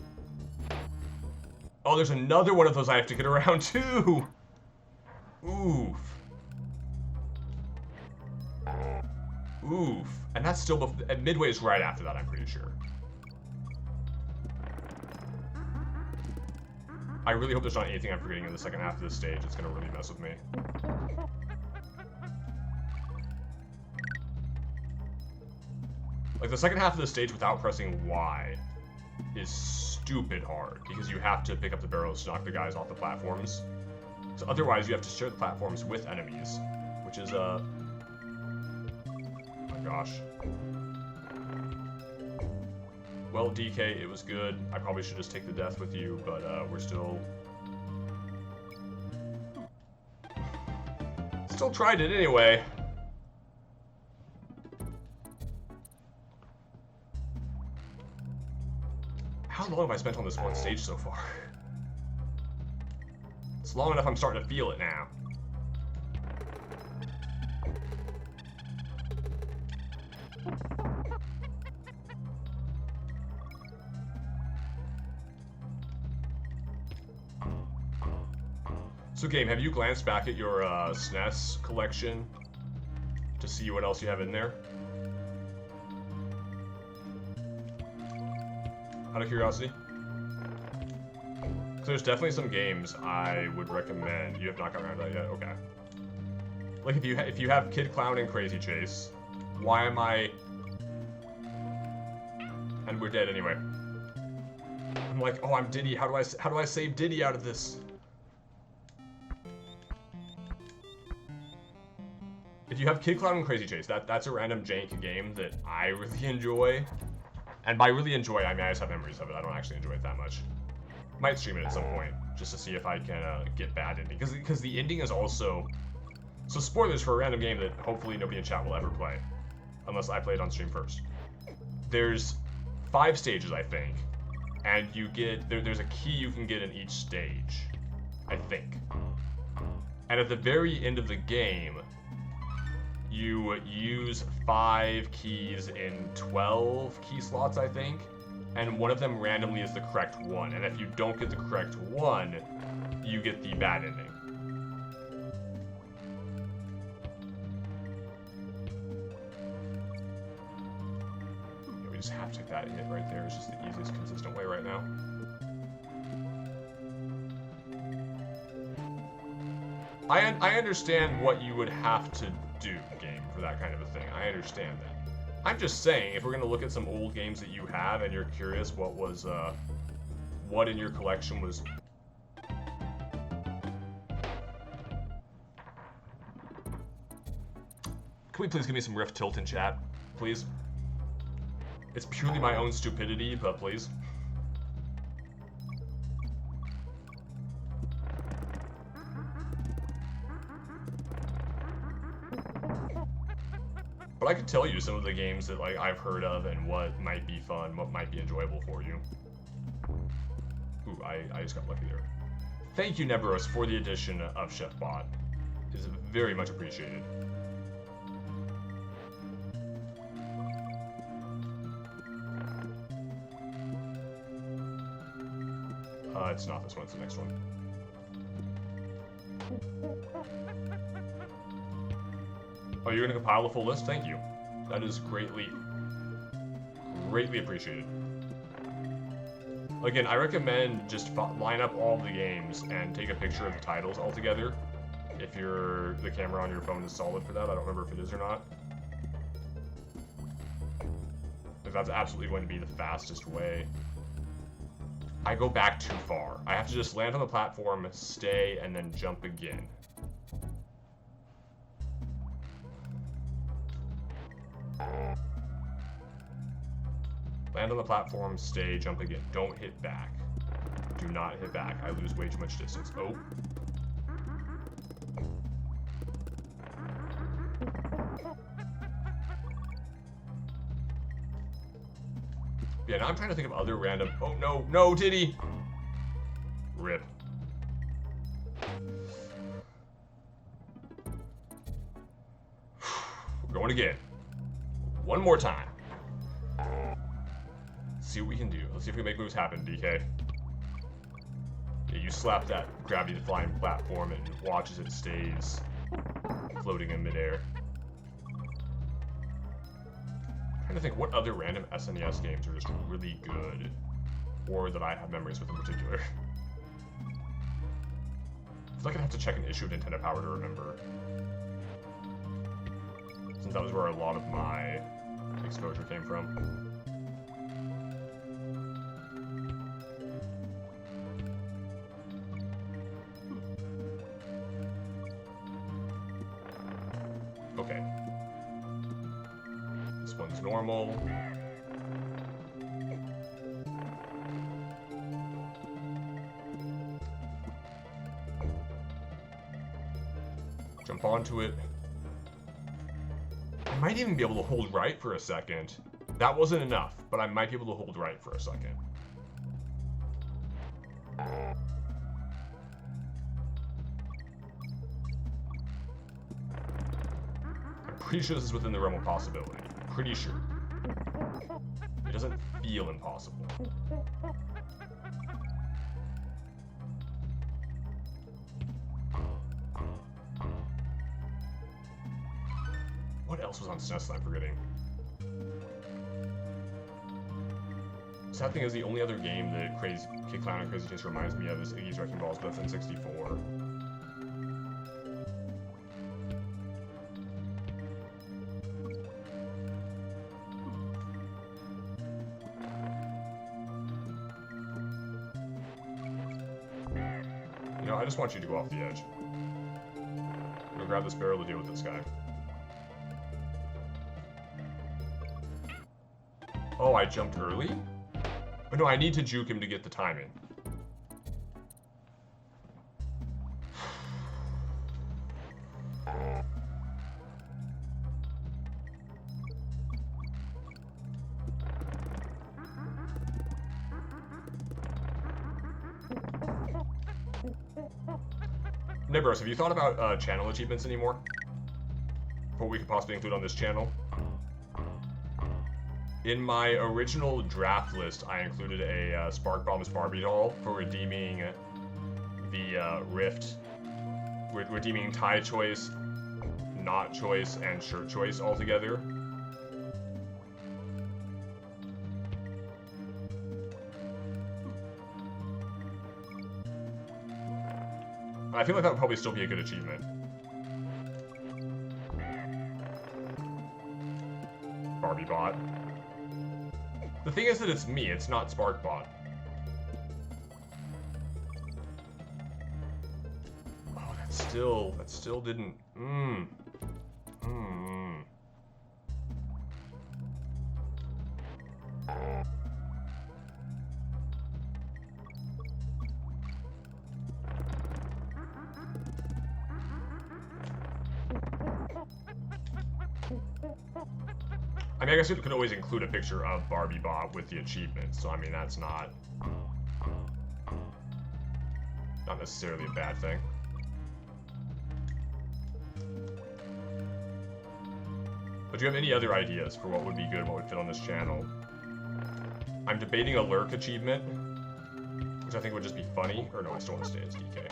Oh, there's another one of those I have to get around, too! Oof. Oof. And that's still... Midway is right after that, I'm pretty sure. I really hope there's not anything I'm forgetting in the second half of this stage. It's gonna really mess with me. Like, the second half of the stage without pressing Y is stupid hard, because you have to pick up the barrels to knock the guys off the platforms. So otherwise, you have to share the platforms with enemies, which is, oh my gosh. Well, DK, it was good. I probably should just take the death with you, but we're still tried it anyway. How long have I spent on this one stage so far? It's long enough I'm starting to feel it now. So game, have you glanced back at your SNES collection to see what else you have in there? Out of curiosity? So there's definitely some games I would recommend. You have not gotten around to that yet? Okay. Like if you have Kid Clown and Crazy Chase, why am I... And we're dead anyway. I'm like, oh, I'm Diddy. How do I save Diddy out of this? If you have Kid Clown and Crazy Chase, that's a random jank game that I really enjoy. And by really enjoy, I mean I just have memories of it. I don't actually enjoy it that much. Might stream it at some point, just to see if I can get bad ending. Because the ending is also... So spoilers for a random game that hopefully nobody in chat will ever play. Unless I play it on stream first. There's 5 stages, I think. And you get... There's a key you can get in each stage. I think. And at the very end of the game... You use 5 keys in 12 key slots, I think, and one of them randomly is the correct one, and if you don't get the correct one, you get the bad ending. Yeah, we just have to take that hit right there. It's just the easiest, consistent way right now. I understand what you would have to do, game, for that kind of a thing. I understand that. I'm just saying, if we're gonna look at some old games that you have and you're curious what was, what in your collection was... Can we please give me some Rift Tilt in chat, please? It's purely my own stupidity, but please. But I could tell you some of the games that like I've heard of and what might be fun, what might be enjoyable for you. Ooh, I just got lucky there. Thank you, Neberos, for the addition of Chef Bot. It is very much appreciated. It's not this one, it's the next one. Oh, you're gonna compile a full list? Thank you. That is greatly appreciated. Again, I recommend just line up all the games and take a picture of the titles all together. If the camera on your phone is solid for that. I don't remember if it is or not. If that's absolutely going to be the fastest way. I go back too far. I have to just land on the platform, stay, and then jump again. Land on the platform, stay, jump again. Don't hit back. Do not hit back. I lose way too much distance. Oh. Yeah, now I'm trying to think of other random... Oh, no, no, Diddy! Rip. We're going again. One more time. Let's see what we can do. Let's see if we can make moves happen, DK. Yeah, you slap that gravity-defying platform and watch as it stays floating in midair. I'm trying to think what other random SNES games are just really good, or that I have memories with in particular. I feel like I'd have to check an issue of Nintendo Power to remember, since that was where a lot of my exposure came from. Okay. This one's normal. Jump onto it. I might even be able to hold right for a second. That wasn't enough, but I might be able to hold right for a second. I'm pretty sure this is within the realm of possibility. Pretty sure. It doesn't feel impossible. What else was on SNES that I'm forgetting? Sad thing is, the only other game that Kid Clown and Crazy Taste reminds me of is Iggy's Wrecking Balls, but that's N64. You know, I just want you to go off the edge. I'm gonna grab this barrel to deal with this guy. Oh, I jumped early? Oh, no, I need to juke him to get the timing. Nibros, have you thought about channel achievements anymore? What we could possibly include on this channel? In my original draft list, I included a Spark Bombs Barbie doll for redeeming the Rift. We're redeeming tie choice, knot choice, and shirt choice all together. I feel like that would probably still be a good achievement. Barbie bot. The thing is that it's me, it's not SparkBot. Oh, that still didn't. I mean, I guess you could always include a picture of Barbie Bot with the achievement, so I mean, that's not necessarily a bad thing. But do you have any other ideas for what would be good, what would fit on this channel? I'm debating a lurk achievement, which I think would just be funny. Or no, I still want to stay as DK.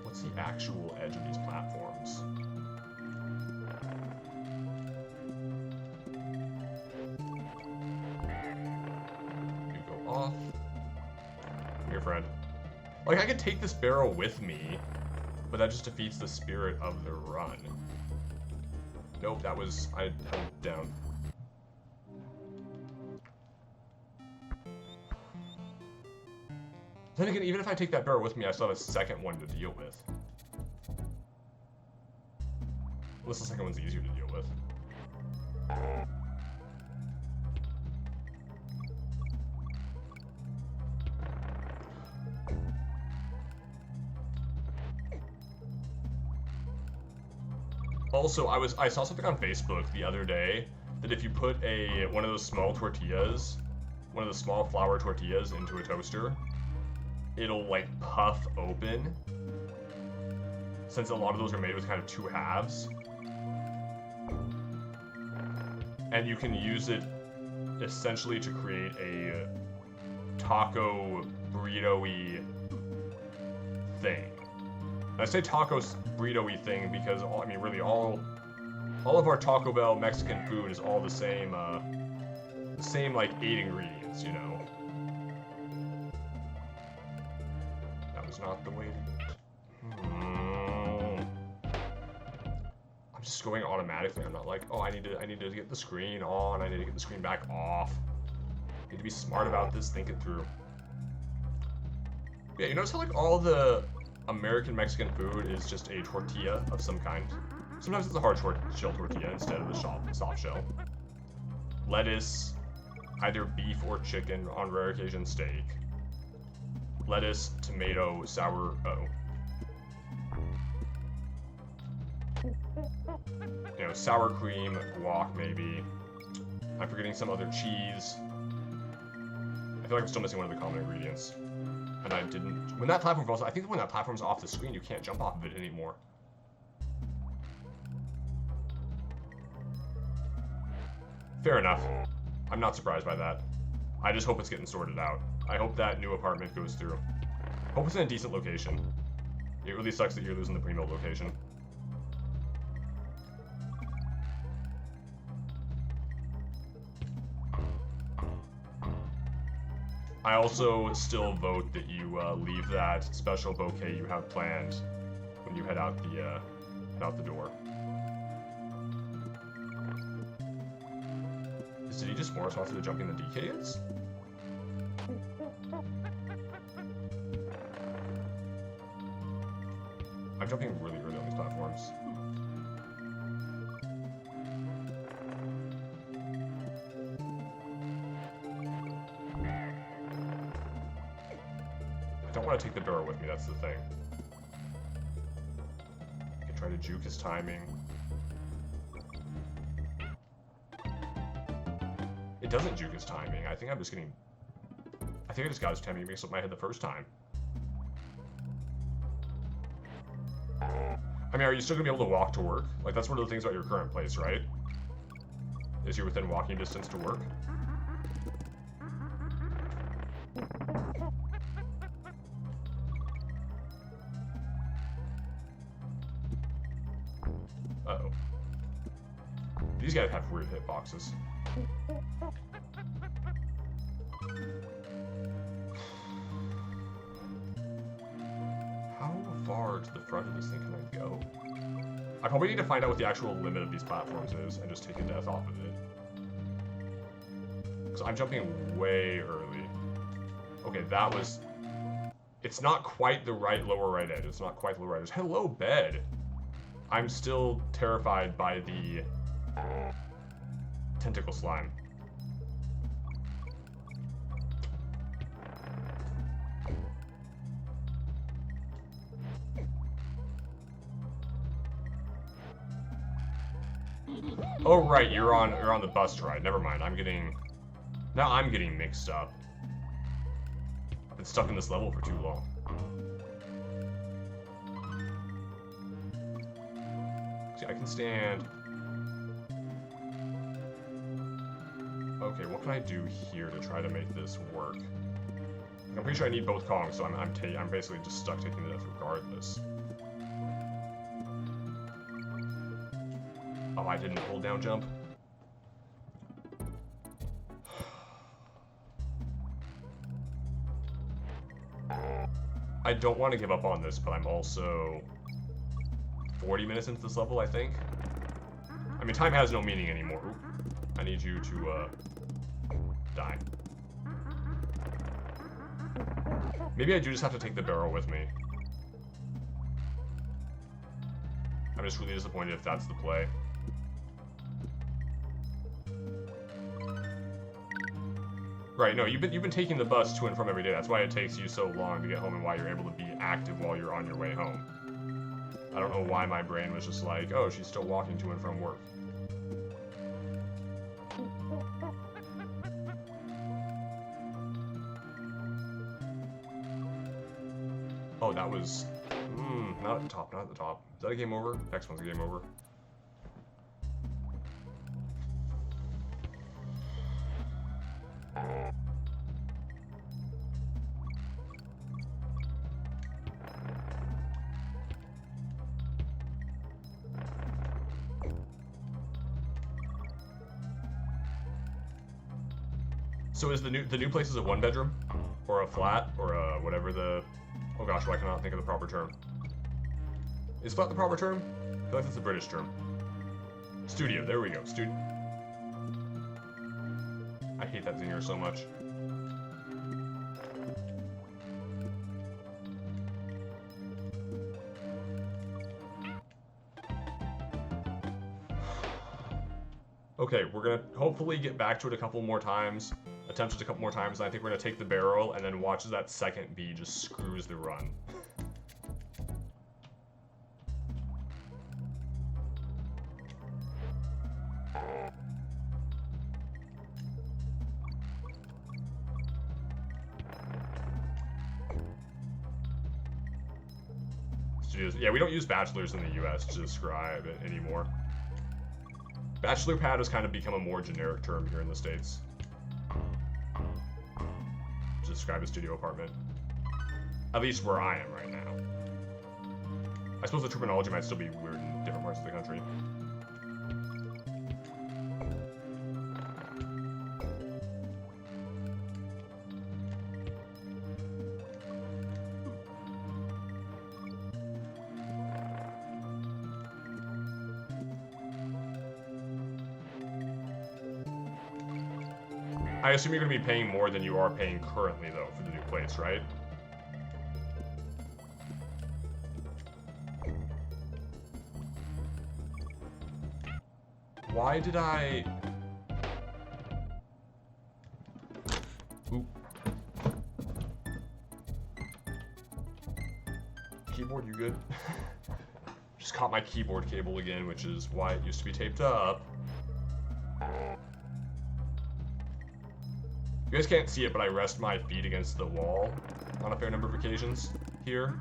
What's the actual edge of these platforms? Off. Come here, friend. Like, I could take this barrel with me, but that just defeats the spirit of the run. Nope, that was... I held it down. Then again, even if I take that barrel with me, I still have a second one to deal with. Unless the second one's easier to deal with. Also, I saw something on Facebook the other day that if you put one of those small tortillas, one of the small flour tortillas into a toaster, it'll like puff open. Since a lot of those are made with kind of two halves. And you can use it essentially to create a taco burrito-y thing. I say taco burrito-y thing because I mean really all of our Taco Bell Mexican food is all the same like 8 ingredients, you know. That was not the way to... I'm just going automatically. I'm not like, oh, I need to get the screen on, I need to get the screen back off. I need to be smart about this, think it through. Yeah, you notice how like all the American Mexican food is just a tortilla of some kind. Sometimes it's a hard shell tortilla instead of the soft shell. Lettuce, either beef or chicken, on rare occasion steak. lettuce, tomato, sour... You know, sour cream, guac maybe. I'm forgetting some other cheese. I feel like I'm still missing one of the common ingredients. And I didn't... When that platform falls, I think when that platform's off the screen, you can't jump off of it anymore. Fair enough. I'm not surprised by that. I just hope it's getting sorted out. I hope that new apartment goes through. Hope it's in a decent location. It really sucks that you're losing the pre-built location. I also still vote that you leave that special bouquet you have planned when you head out the door. Did he just force off to the jumping the DK is? I'm jumping really early on these platforms. I don't want to take the barrel with me, that's the thing. I can try to juke his timing. It doesn't juke his timing. I think I just got his timing mixed up in my head the first time. I mean, are you still gonna be able to walk to work? Like, that's one of the things about your current place, right? Is you're within walking distance to work? Uh-oh. These guys have weird hitboxes. How far to the front of this thing can I go? I probably need to find out what the actual limit of these platforms is and just take a death off of it. Because I'm jumping way early. Okay, that was... It's not quite the lower right edge. It's not quite the lower right edge. Hello, bed! I'm still terrified by the tentacle slime. Oh right, you're on the bus ride. Never mind. I'm getting mixed up. I've been stuck in this level for too long. See, I can stand. Okay, what can I do here to try to make this work? I'm pretty sure I need both Kongs, so I'm basically just stuck taking the death regardless. Oh, I didn't hold down jump. I don't want to give up on this, but I'm also 40 minutes into this level, I think. I mean, time has no meaning anymore. Oop. I need you to, die. Maybe I do just have to take the barrel with me. I'm just really disappointed if that's the play. Right, no, you've been taking the bus to and from every day. That's why it takes you so long to get home and why you're able to be active while you're on your way home. I don't know why my brain was just like, oh, she's still walking to and from work. Oh, that was... not at the top, not at the top. Is that a game over? Next one's a game over. So is the new place is a one bedroom? Or a flat? Or a whatever the... Oh gosh, why can't I think of the proper term? Is flat the proper term? I feel like that's a British term. Studio, there we go. I hate that zinger so much. Okay, we're gonna hopefully get back to it a couple more times, attempt it a couple more times, and I think we're gonna take the barrel and then watch as that second bee just screws the run. Yeah, we don't use bachelors in the US to describe it anymore. Bachelor pad has kind of become a more generic term here in the States to describe a studio apartment. At least where I am right now. I suppose the terminology might still be weird in different parts of the country. I assume you're going to be paying more than you are paying currently, though, for the new place, right? Why did I... Oop. Keyboard, you good? Just caught my keyboard cable again, which is why it used to be taped up. You guys can't see it, but I rest my feet against the wall on a fair number of occasions here.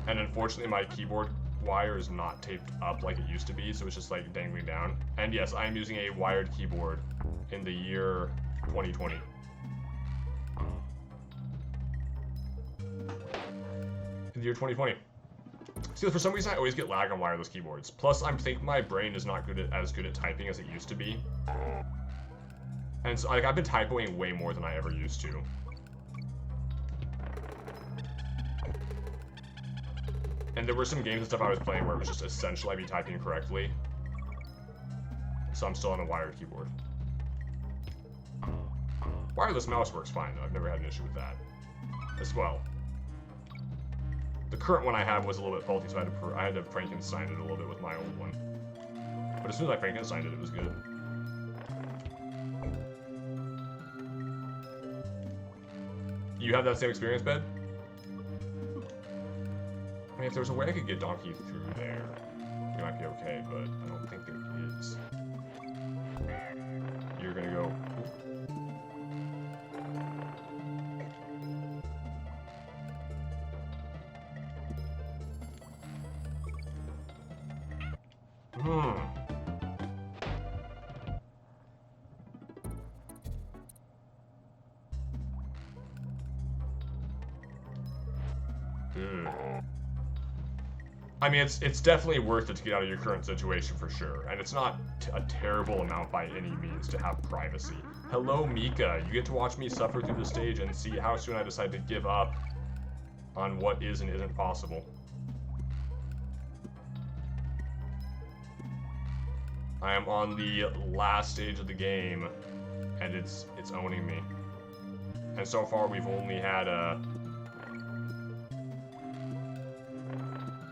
And unfortunately, my keyboard wire is not taped up like it used to be, so it's just like dangling down. And yes, I am using a wired keyboard in the year 2020. In the year 2020. See, for some reason, I always get lag on wireless keyboards. Plus, I think my brain is not as good at typing as it used to be. And so, like, I've been typoing way more than I ever used to. And there were some games and stuff I was playing where it was just essential I'd be typing correctly. So I'm still on a wired keyboard. Wireless mouse works fine, though. I've never had an issue with that as well. The current one I have was a little bit faulty, so I had to Frankenstein it a little bit with my old one. But as soon as I Frankensteined it, it was good. You have that same experience, Ben? I mean, if there's a way I could get Donkey through there, it might be okay, but I don't think there is. You're gonna go... I mean, it's definitely worth it to get out of your current situation for sure, and it's not a terrible amount by any means to have privacy. Hello, Mika. You get to watch me suffer through the stage and see how soon I decide to give up on what is and isn't possible. I am on the last stage of the game, and it's owning me. And so far, we've only had a...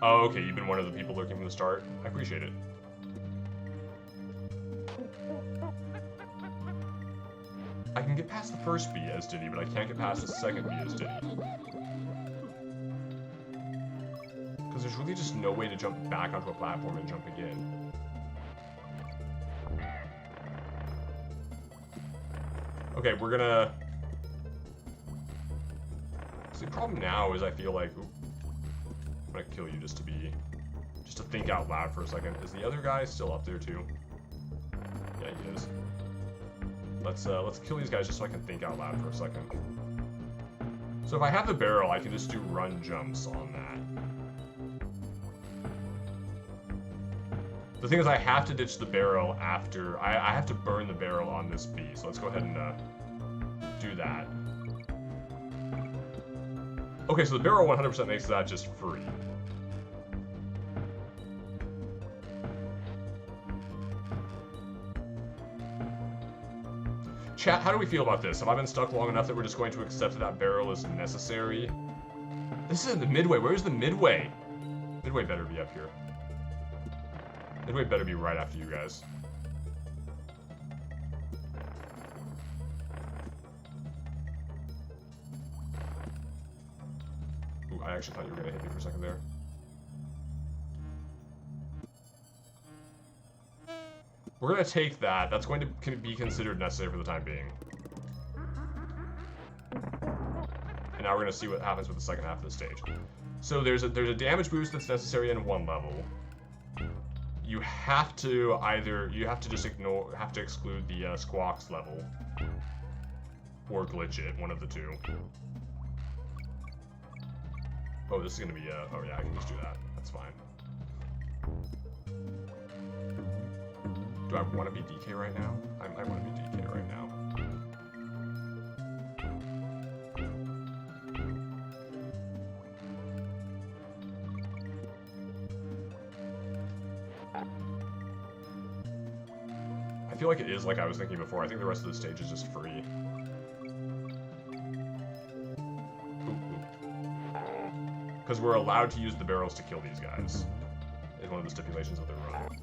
Oh, okay, you've been one of the people lurking from the start. I appreciate it. I can get past the first bee as Diddy, but I can't get past the second bee as Diddy. Because there's really just no way to jump back onto a platform and jump again. Okay, we're gonna... See, the problem now is I feel like... Ooh, I'm gonna kill you just to think out loud for a second. Is the other guy still up there too? Yeah, he is. Let's kill these guys just so I can think out loud for a second. So if I have the barrel, I can just do run jumps on that. The thing is, I have to ditch the barrel after I have to burn the barrel on this bee. So let's go ahead and do that. Okay, so the barrel 100% makes that just free. Chat, how do we feel about this? Have I been stuck long enough that we're just going to accept that that barrel is necessary? This isn't the midway. Where's the midway? Midway better be up here. Midway better be right after you guys. Ooh, I actually thought you were gonna hit me for a second there. We're gonna take that. That's going to be considered necessary for the time being. And now we're gonna see what happens with the second half of the stage. So there's a damage boost that's necessary in one level. You have to just exclude the Squawks level, or glitch it, one of the two. Oh, this is gonna be oh yeah, I can just do that. That's fine. Do I want to be DK right now? I want to be DK right now. I feel like it is like I was thinking before. I think the rest of the stage is just free. Because we're allowed to use the barrels to kill these guys. Is one of the stipulations of the run.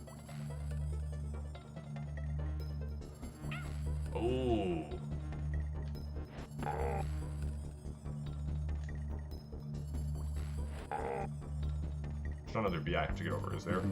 Oh. There's another B I have to get over, is there?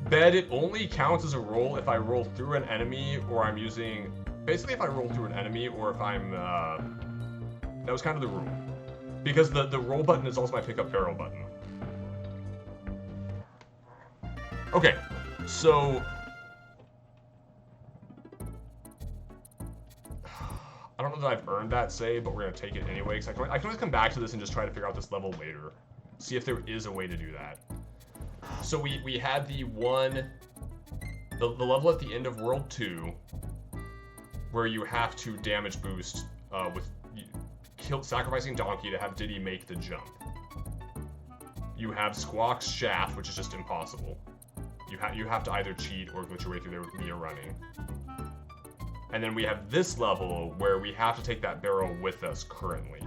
Bed, it only counts as a roll if I roll through an enemy, or I'm using... Basically, if I roll through an enemy, or if I'm... That was kind of the rule. Because the roll button is also my pickup barrel button. Okay, so... I don't know that I've earned that save, but we're going to take it anyway, because I can always come back to this and just try to figure out this level later. See if there is a way to do that. So we had the level at the end of World 2, where you have to damage boost with sacrificing Donkey to have Diddy make the jump. You have Squawk's Shaft, which is just impossible. You have to either cheat or glitch your way through there via running. And then we have this level where we have to take that barrel with us currently.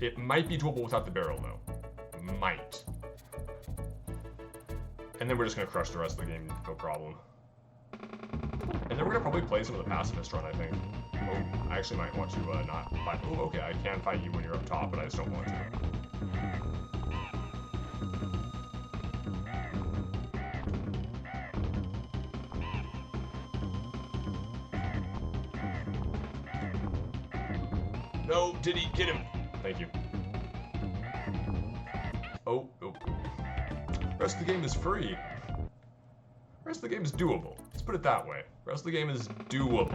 It might be doable without the barrel though. Might. And then we're just going to crush the rest of the game, no problem. And then we're going to probably play some of the pacifist run, I think. Oh, I actually might want to not fight. Oh, okay, I can fight you when you're up top, but I just don't want to. No, Diddy, get him! Thank you. Oh. The rest of the game is free. The rest of the game is doable. Let's put it that way. The rest of the game is doable.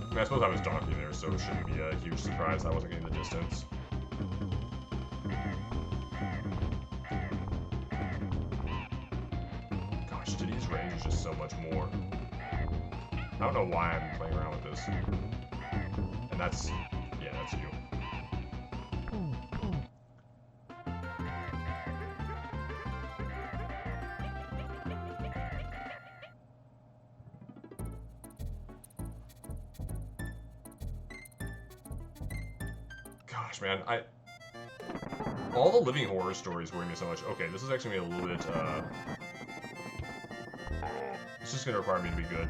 I mean, I suppose I was Donkey there, so it shouldn't be a huge surprise I wasn't getting the distance. Gosh, Diddy's range is just so much more. I don't know why I'm playing around with this. And that's... yeah, that's you. Gosh, man, all the living horror stories worry me so much. Okay, this is actually gonna be a little bit, it's just gonna require me to be good.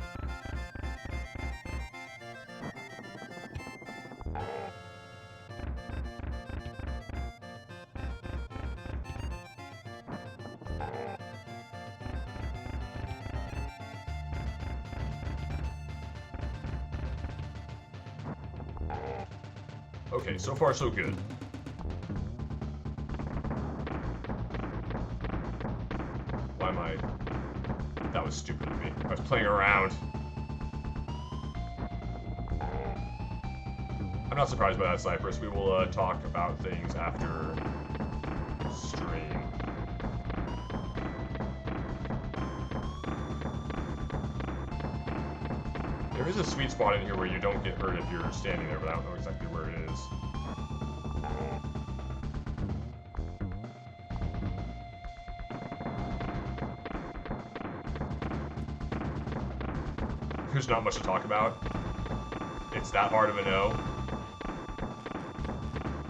Okay, so far so good. Why am I... That was stupid of me. I was playing around. I'm not surprised by that, Cypress. We will talk about things after stream. There is a sweet spot in here where you don't get hurt if you're standing there, but I don't know exactly where it is. There's not much to talk about. It's that hard of a no.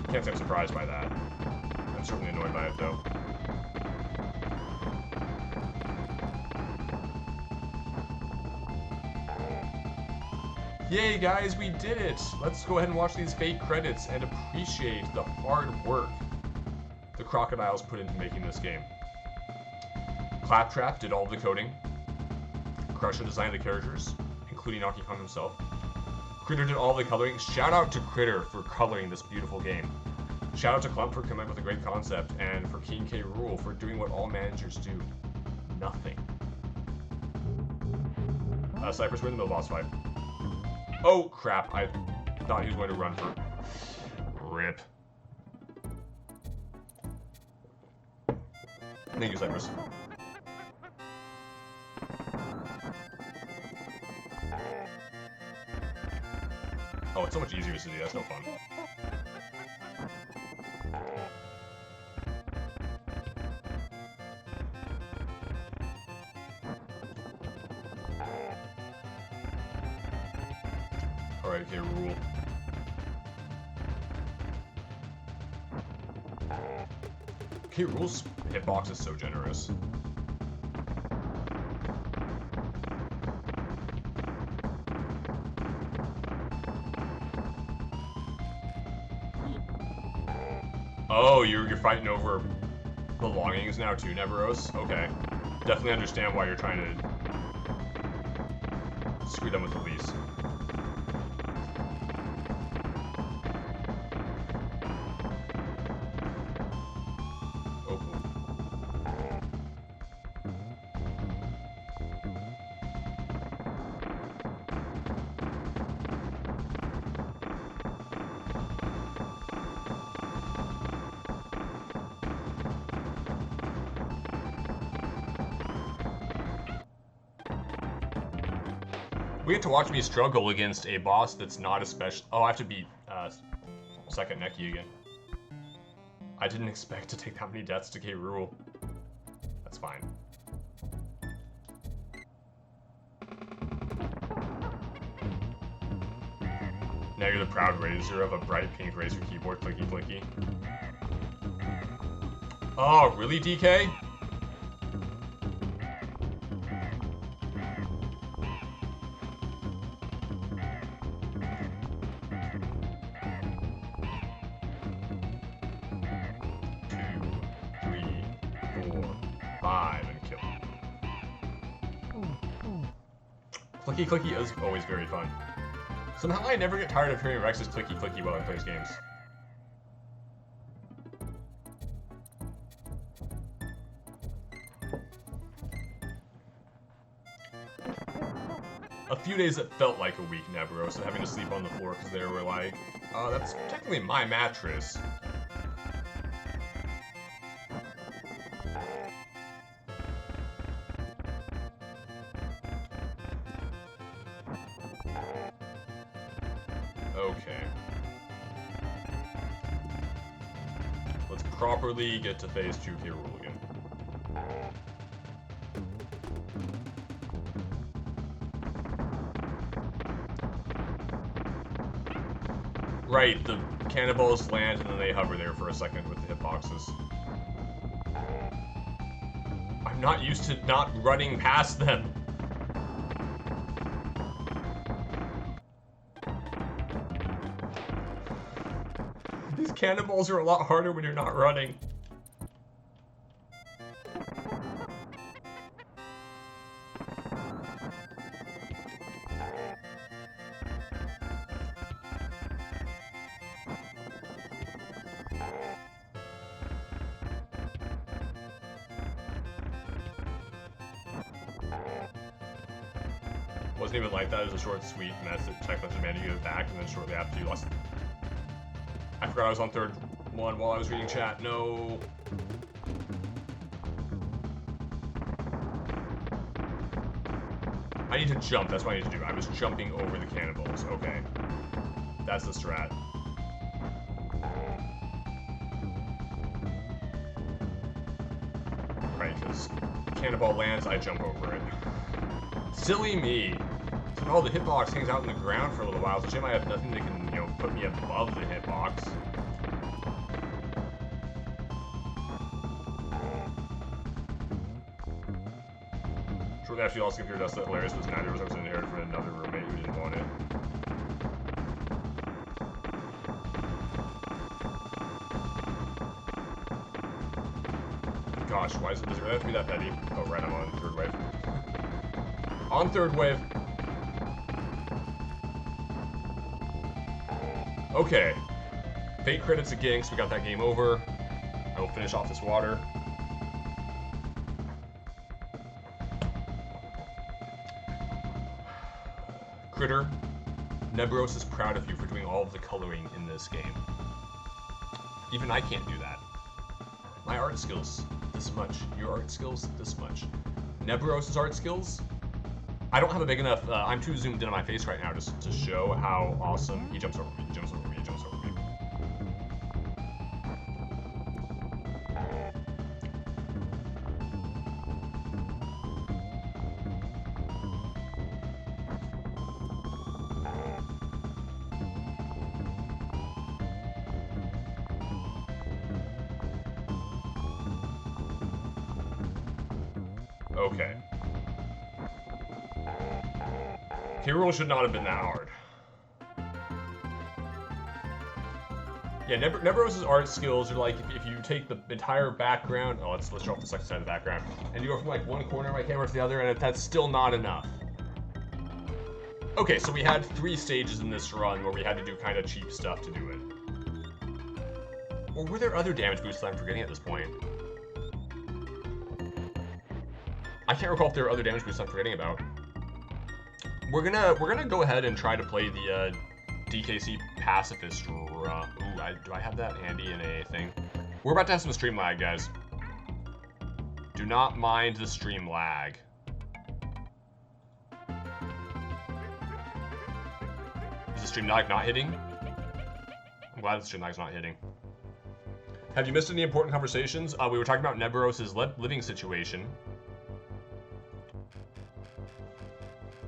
Can't say I'm surprised by that. I'm certainly annoyed by it, though. Yay, guys, we did it! Let's go ahead and watch these fake credits and appreciate the hard work the Crocodiles put into making this game. Claptrap did all of the coding. Crusher designed the characters, including Donkey Kong himself. Critter did all the coloring. Shout out to Critter for coloring this beautiful game. Shout out to Clump for coming up with a great concept, and for King K. Rool for doing what all managers do. Nothing. Cypress, we're in the middle boss fight. Oh, crap. I thought he was going to run for... Rip. Thank you, Cypress. Oh, it's so much easier to do. That's no fun. Alright, okay, Rool. Okay, Rool's hitbox is so generous. Oh, you're fighting over belongings now too, Neveros? Okay. Definitely understand why you're trying to screw them with the lease. We get to watch me struggle against a boss that's not a special... Oh, I have to beat second Neki again. I didn't expect to take that many deaths to K. Rool. That's fine. Now you're the proud raiser of a bright pink Razer keyboard, clicky clicky. Oh, really, DK? Clicky clicky is always very fun. Somehow I never get tired of hearing Rex's clicky clicky while I play games. A few days it felt like a week, Neveros, so having to sleep on the floor because they were like, that's technically my mattress. Okay. Let's properly get to phase 2 K. Rool again. Right, the cannonballs land and then they hover there for a second with the hitboxes. I'm not used to not running past them. These cannonballs are a lot harder when you're not running. Wasn't even like that. It was a short, sweet message. Text message, man, you get it back, and then shortly after you lost. I forgot I was on third one while I was reading chat. No. I need to jump. That's what I need to do. I was jumping over the cannonballs. Okay. That's the strat. Right, because cannonball lands, I jump over it. Silly me. So, oh, the hitbox hangs out in the ground for a little while. It's a shame I have nothing that can, you know, put me above the hitbox. Shortly after you lost computer dust, that hilarious was 90% inherited from another roommate who didn't want it. Gosh, why does it really have to be that petty? Oh, right, I'm on third wave. On third wave. Okay. Fate credits to Ginks. We got that game over. I will finish off this water. Critter, Nebros is proud of you for doing all of the coloring in this game. Even I can't do that. My art skills, this much. Your art skills, this much. Nebros' art skills, I don't have a big enough, I'm too zoomed in on my face right now to show how awesome. He jumps over me, he jumps over me, he jumps over me. Okay. Hero should not have been that hard. Yeah, Nebros' art skills are like if you take the entire background. Oh, let's draw off the second side of the background, and you go from like one corner of my camera to the other, and that's still not enough. Okay, so we had 3 stages in this run where we had to do kind of cheap stuff to do it. Or were there other damage boosts that I'm forgetting at this point? I can't recall if there are other damage boosts I'm forgetting about. We're gonna go ahead and try to play the DKC Pacifist run. Ooh, do I have that handy in a thing? We're about to have some stream lag, guys. Do not mind the stream lag. Is the stream lag not hitting? I'm glad the stream lag's not hitting. Have you missed any important conversations? We were talking about Nebros' living situation.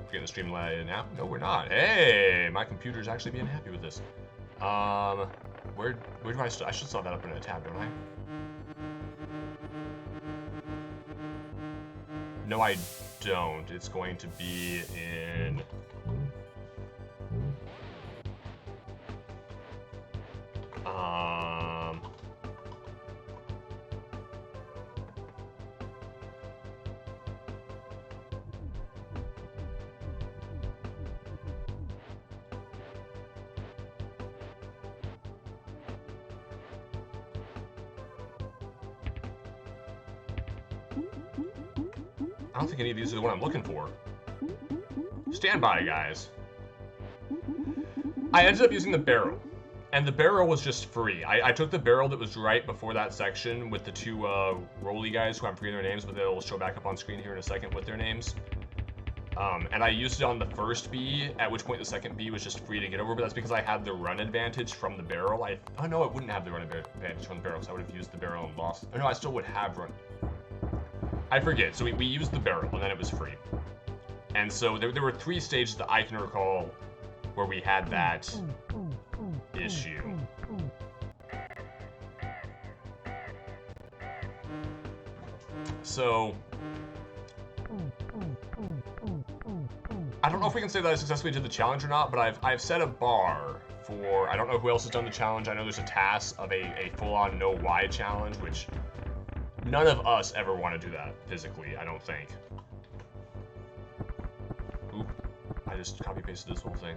Getting the stream lag now? No, we're not. Hey, my computer's actually being happy with this. Where do I should still have that up in a tab, don't I? No, I don't. It's going to be in... I don't think any of these are the one I'm looking for. Stand by, guys. I ended up using the barrel, and the barrel was just free. I took the barrel that was right before that section with the 2 Rolly guys who I'm forgetting their names, but they'll show back up on screen here in a second with their names. And I used it on the first bee, at which point the second bee was just free to get over, but that's because I had the run advantage from the barrel. Oh no, I wouldn't have the run advantage from the barrel, so I would have used the barrel and lost. Oh no, I still would have run. I forget, so we used the barrel, and then it was free. And so there were 3 stages that I can recall where we had that issue. So... I don't know if we can say that I successfully did the challenge or not, but I've set a bar for... I don't know who else has done the challenge. I know there's a task of a full-on no why challenge, which... None of us ever want to do that physically, I don't think. Oop, I just copy-pasted this whole thing.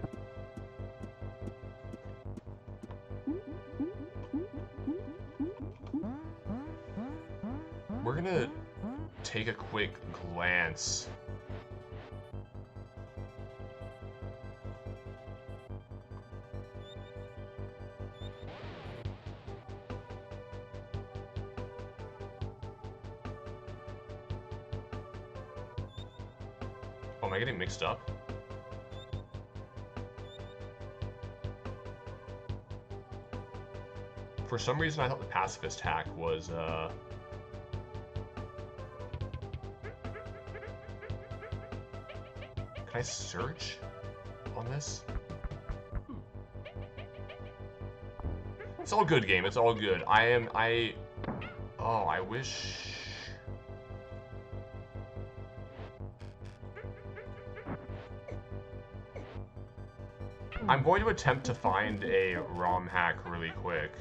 We're gonna take a quick glance. Oh, am I getting mixed up? For some reason, I thought the pacifist hack was, Can I search on this? It's all good, game. It's all good. Oh, I wish... I'm going to attempt to find a ROM hack really quick.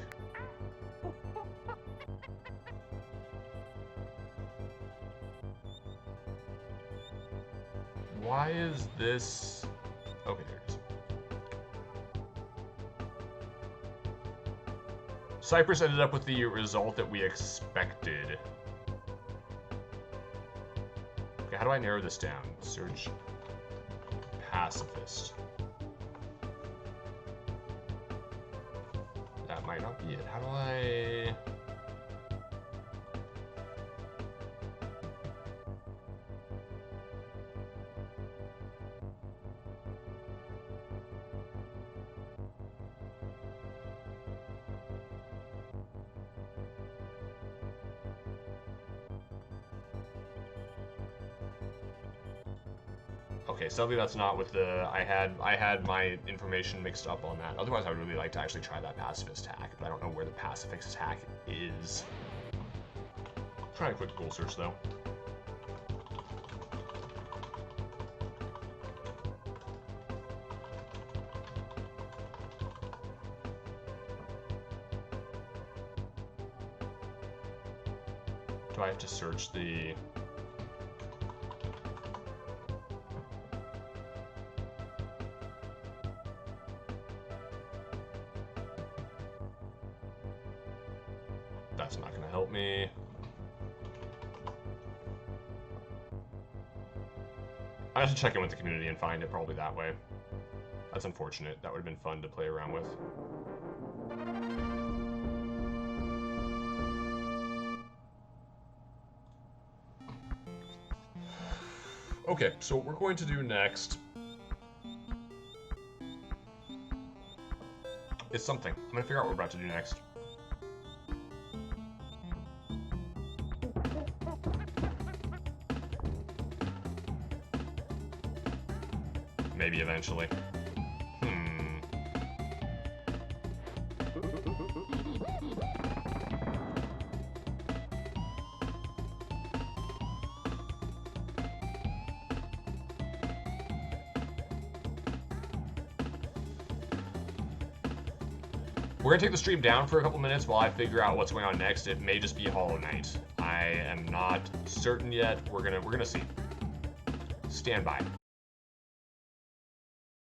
Why is this... Okay, there it is. Cypress ended up with the result that we expected. Okay, how do I narrow this down? Search pacifist. That might not be it. How do I... Okay, sadly that's not with the... I had my information mixed up on that. Otherwise, I would really like to actually try that pacifist hack, but I don't know where the pacifist hack is. Try a quick Google search, though. Do I have to search the... That's not going to help me. I have to check in with the community and find it probably that way. That's unfortunate. That would have been fun to play around with. Okay, so what we're going to do next is something. I'm going to figure out what we're about to do next. Maybe eventually. We're gonna take the stream down for a couple minutes while I figure out what's going on next. It may just be Hollow Knight. I am not certain yet. We're gonna see. Stand by.